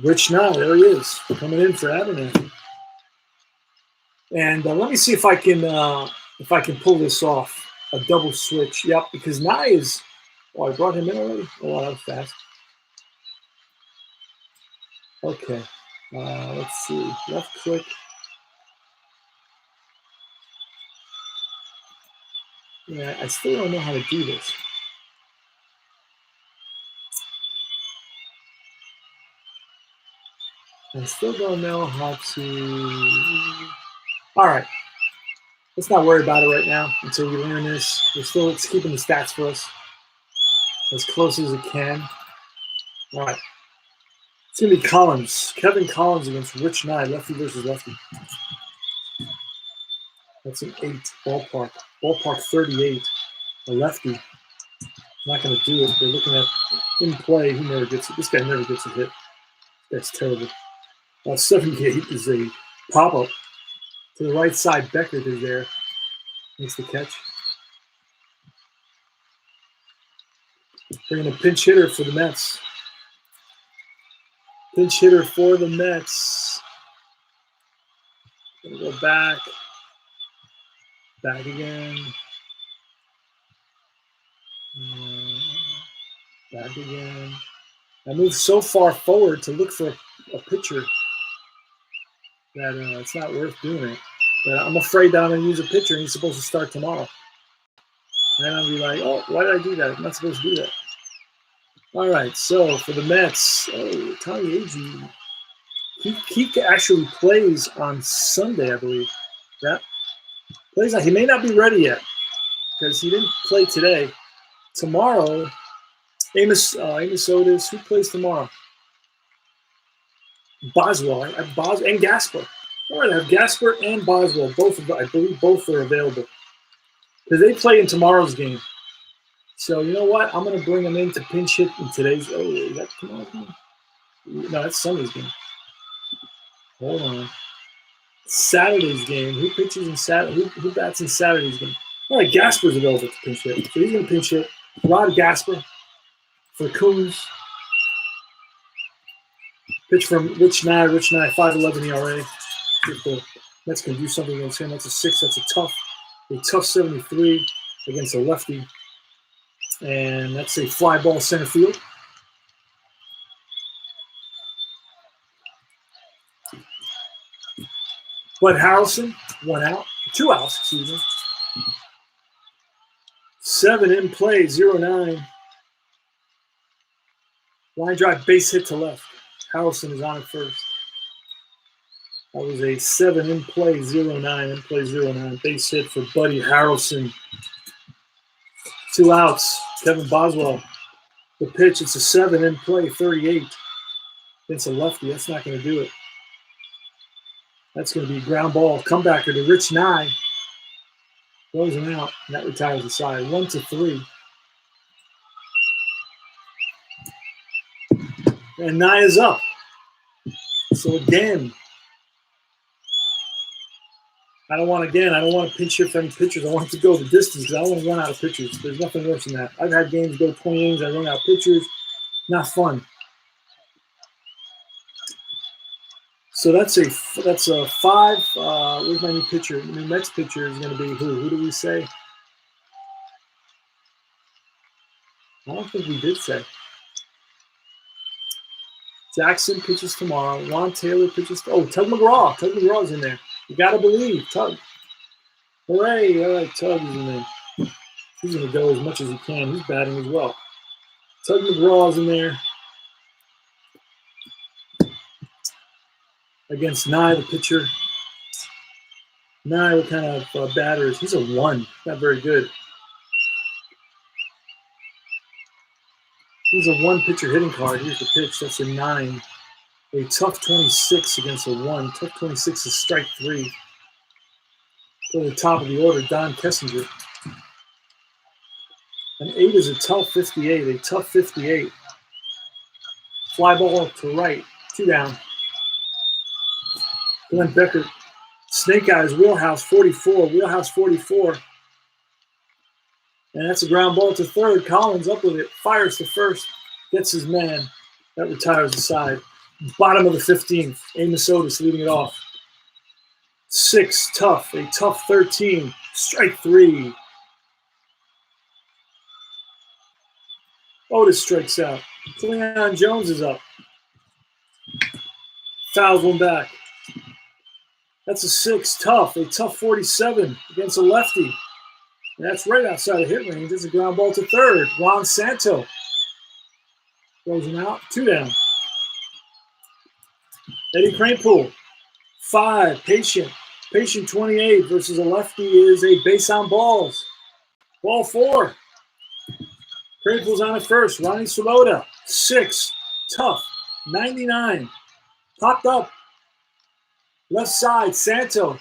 Rich Nye, there he is, coming in for Abernathy. And let me see if I can pull this off, a double switch. Yep, because Nye is. Oh, I brought him in already. Oh, that was fast. Okay, let's see. Left click. Yeah, I still don't know how to do this. I still don't know how to. All right. Let's not worry about it right now until we learn this. It's keeping the stats for us as close as it can. All right. It's going to be Collins. Kevin Collins against Rich Nye, lefty versus lefty. That's an 8 ballpark. Ballpark 38. A lefty. Not going to do it. They're looking at in play. He never gets it. This guy never gets a hit. That's terrible. 78 is a pop-up. To the right side, Beckert is there. Makes the catch. Bringing a pinch hitter for the Mets. Pinch hitter for the Mets. Gonna go back. Back again. Back again. I moved so far forward to look for a pitcher that it's not worth doing it. But I'm afraid that I'm going to use a pitcher and he's supposed to start tomorrow. And then I'll be like, oh, why did I do that? I'm not supposed to do that. All right, so for the Mets, Tommy Agee, he actually plays on Sunday, I believe. Yeah, plays. He may not be ready yet because he didn't play today. Tomorrow, Amos Otis. Who plays tomorrow? Boswell. And Gasper. All right, I have Gasper and Boswell. I believe both are available. Because they play in tomorrow's game. So you know what? I'm going to bring them in to pinch hit in today's. Oh, is that tomorrow's game? No, that's Sunday's game. Hold on. Saturday's game. Who pitches in Saturday? Who bats in Saturday's game? All right, Gasper's available to pinch hit. So he's going to pinch hit. Rod Gasper for Coons. Pitch from Rich Nye, 5.11 ERA. If the Mets can do something against him, that's a 6. That's a tough 73 against a lefty. And that's a fly ball center field. Bud Harrelson, 1 out. 2 outs, excuse me. 7 in play, 0-9. Line drive, base hit to left. Harrelson is on at first. That was a 7 in play, 0-9. In play, 0-9. Base hit for Buddy Harrelson. 2 outs. Kevin Boswell. The pitch, it's a 7 in play, 38. Against a lefty. That's not going to do it. That's going to be ground ball. Comebacker to Rich Nye. Throws him out, and that retires the side. 1-3. And Nye is up. So again, I don't want to pinch hit for any pitchers. I want to go the distance because I don't want to run out of pitchers. There's nothing worse than that. I've had games go 20 innings, I run out of pitchers. Not fun. So that's a 5. Where's my new pitcher? The new Mets pitcher is going to be who? Who do we say? I don't think we did say. Jackson pitches tomorrow. Ron Taylor pitches. Oh, Tug McGraw. Tug McGraw's in there. You got to believe. Tug. Hooray. All right, Tug is in there. He's going to go as much as he can. He's batting as well. Tug McGraw's in there. Against Nye, the pitcher. Nye, what kind of batter is? He's a 1. Not very good. He's a 1 pitcher hitting card. Here's the pitch. That's a 9. A tough 26 against a 1. Tough 26 is strike 3. Go to the top of the order, Don Kessinger. An 8 is a tough 58. A tough 58. Fly ball to right. 2 down. Glenn Becker. Snake Eyes, Wheelhouse 44. Wheelhouse 44. And that's a ground ball to third. Collins up with it. Fires to first. Gets his man. That retires the side. Bottom of the 15th. Amos Otis leading it off. 6, tough. A tough 13. Strike 3. Otis strikes out. Cleon Jones is up. Fouls one back. That's a 6, tough. A tough 47 against a lefty. And that's right outside of hit range. It's a ground ball to third. Juan Santo throws him out. 2 down. Eddie Kranepool. 5, patient. Patient 28 versus a lefty is a base on balls. Ball 4. Kranepool's on at first. Ronnie Swoboda. 6, tough. 99. Popped up. Left side, Santo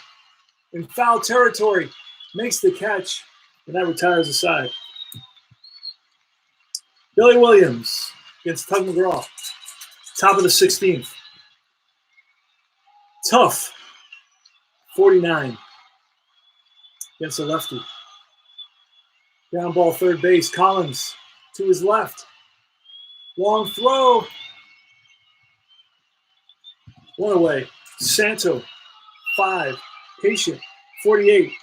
in foul territory makes the catch, and that retires the side. Billy Williams against Tug McGraw. Top of the 16th. Tough. 49 against the lefty. Ground ball third base. Collins to his left. Long throw. 1 away. Santo, 5, patient, 48.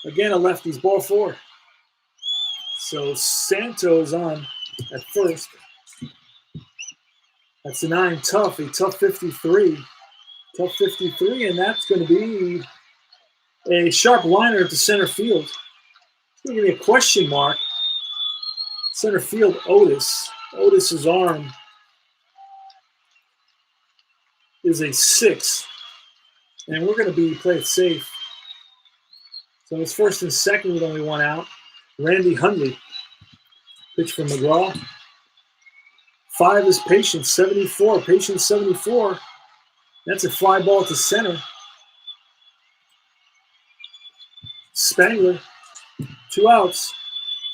Again, a lefty's ball 4. So Santo's on at first. That's a 9, tough, a tough 53. Tough 53, and that's going to be a sharp liner to center field. It's going to give me a question mark. Center field, Otis. Otis's arm is a 6, and we're going to play it safe. So it's first and second with only 1 out. Randy Hundley Pitch from McGraw. 5 is Patience, 74. Patience, 74. That's a fly ball to center. Spangler, 2 outs.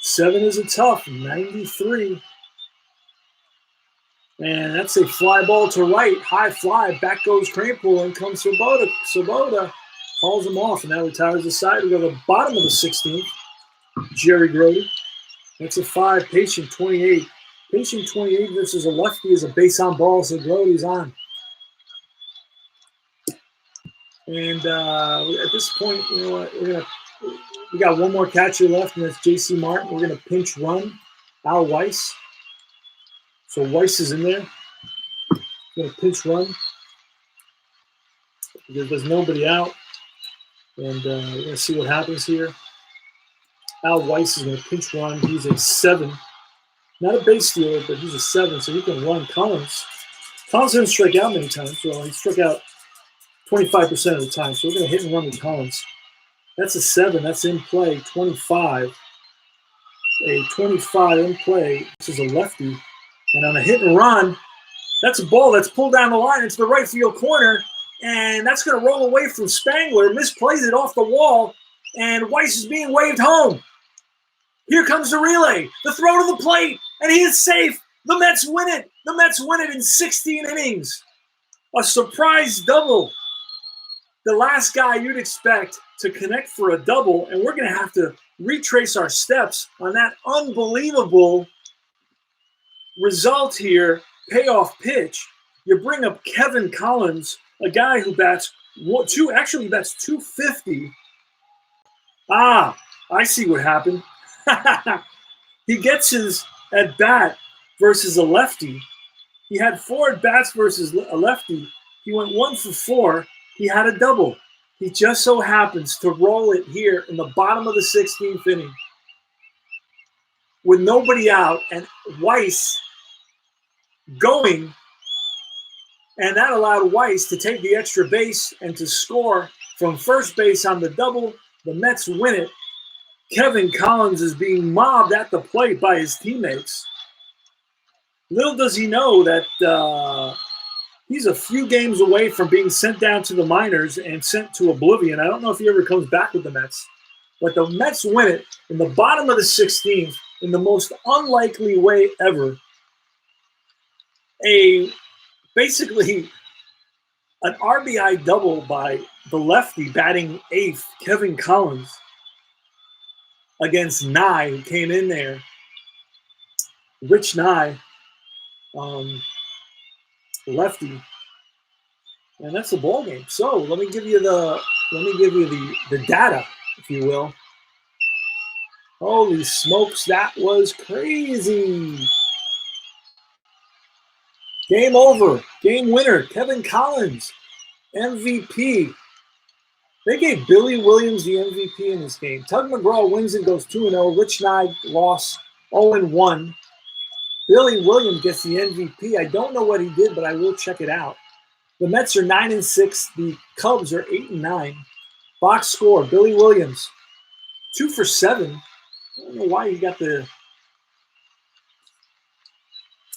7 is a tough, 93. And that's a fly ball to right, high fly. Back goes Cranepool, and comes Swoboda. Swoboda calls him off, and now retires the side. We go to the bottom of the 16th. Jerry Grody. That's a 5. Patient, 28. Patient, 28 versus a lefty is a base on ball, so Grody's on. And at this point, you know what? We got one more catcher left, and that's J.C. Martin. We're going to pinch run Al Weiss. So Weiss is in there. Going to pinch run because there's nobody out. And we're going to see what happens here. Al Weiss is going to pinch run. He's a 7. Not a base stealer, but he's a 7, so he can run Collins. Collins didn't strike out many times. Well, he struck out 25% of the time. So we're going to hit and run with Collins. That's a 7. That's in play. 25. A 25 in play. This is a lefty. And on a hit and run, that's a ball that's pulled down the line. It's the right field corner. And that's going to roll away from Spangler. Misplays it off the wall. And Weiss is being waved home. Here comes the relay. The throw to the plate. And he is safe. The Mets win it. The Mets win it in 16 innings. A surprise double. The last guy you'd expect to connect for a double, and we're going to have to retrace our steps on that unbelievable result here. Payoff pitch. You bring up Kevin Collins, a guy who bats 250. Ah, I see what happened. He gets his at bat versus a lefty. He had 4 at bats versus a lefty. He went 1 for 4. He had a double. He just so happens to roll it here in the bottom of the 16th inning with nobody out and Weiss going. And that allowed Weiss to take the extra base and to score from first base on the double. The Mets win it. Kevin Collins is being mobbed at the plate by his teammates. Little does he know that he's a few games away from being sent down to the minors and sent to oblivion. I don't know if he ever comes back with the Mets. But the Mets win it in the bottom of the 16th in the most unlikely way ever. Basically an RBI double by the lefty batting 8th, Kevin Collins, against Nye, who came in there. Rich Nye, lefty, and that's the ball game. So let me give you the data, if you will. Holy smokes, that was crazy! Game over, game winner, Kevin Collins, MVP. They gave Billy Williams the MVP in this game. Tug McGraw wins and goes 2-0. Rich Nye lost 0-1. Billy Williams gets the MVP. I don't know what he did, but I will check it out. The Mets are 9-6. The Cubs are 8-9. Box score, Billy Williams, 2 for 7. I don't know why he got the...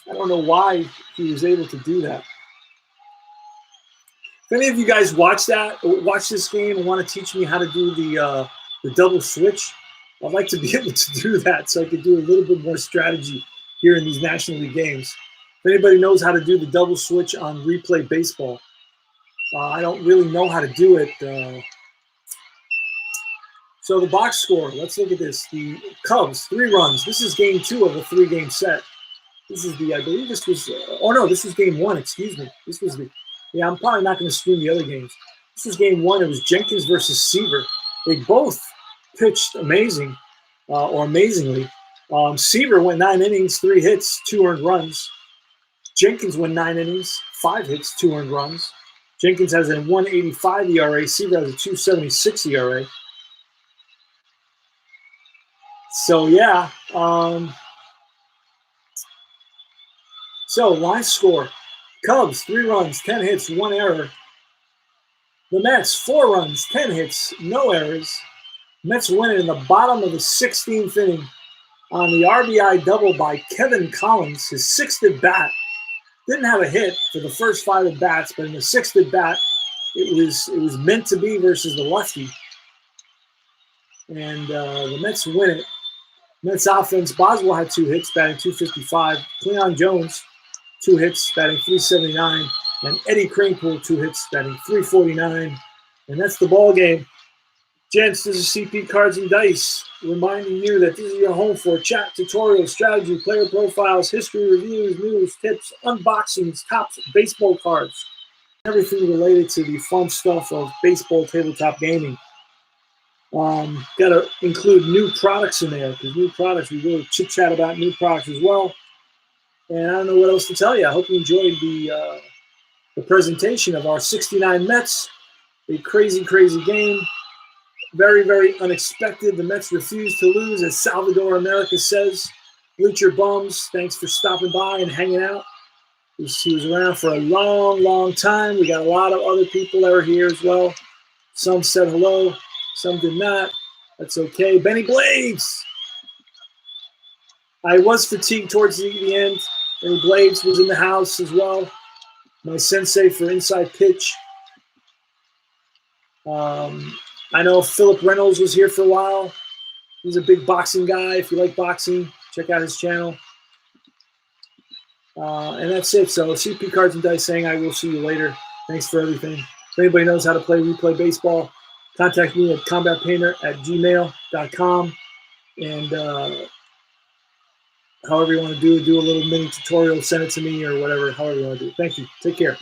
I don't know why he was able to do that. If any of you guys watch this game and want to teach me how to do the double switch, I'd like to be able to do that so I could do a little bit more strategy here in these National League games. If anybody knows how to do the double switch on replay baseball, I don't really know how to do it. So the box score, let's look at this. The Cubs, 3 runs. This is game 2 of a 3-game set. This is I believe this was, this was game 1, excuse me. This was I'm probably not going to stream the other games. This was game 1. It was Jenkins versus Seaver. They both pitched amazingly. Seaver went 9 innings, 3 hits, 2 earned runs. Jenkins went 9 innings, 5 hits, 2 earned runs. Jenkins has a 1.85 ERA. Seaver has a 2.76 ERA. So, yeah. So, line score. Cubs, 3 runs, 10 hits, 1 error. The Mets, 4 runs, 10 hits, no errors. Mets win it in the bottom of the 16th inning on the RBI double by Kevin Collins, his 6th at bat. Didn't have a hit for the first 5 at bats, but in the 6th at bat, it was meant to be versus the lefty. And the Mets win it. Mets offense, Boswell had 2 hits, batting .255. Cleon Jones, 2 hits, batting .379. And Eddie Kranepool, 2 hits, batting .349. And that's the ball game. Gents, this is CP Cards and Dice, reminding you that this is your home for chat, tutorials, strategy, player profiles, history reviews, news, tips, unboxings, tops, baseball cards, everything related to the fun stuff of baseball tabletop gaming. Got to include new products in there, because new products, we really chit-chat about new products as well. And I don't know what else to tell you. I hope you enjoyed the presentation of our 69 Mets. A crazy, crazy game. Very, very unexpected. The Mets refused to lose, as Salvador America says. Bleacher Bums, thanks for stopping by and hanging out. He was around for a long, long time. We got a lot of other people that were here as well. Some said hello, some did not. That's okay. Benny Blades. I was fatigued towards the end. Benny Blades was in the house as well. My sensei for Inside Pitch. I know Philip Reynolds was here for a while. He's a big boxing guy. If you like boxing, check out his channel. And that's it. So CP Cards and Dice saying I will see you later. Thanks for everything. If anybody knows how to replay baseball, contact me at combatpainter@gmail.com. And however you want to do a little mini tutorial, send it to me or whatever, however you want to do it. Thank you. Take care.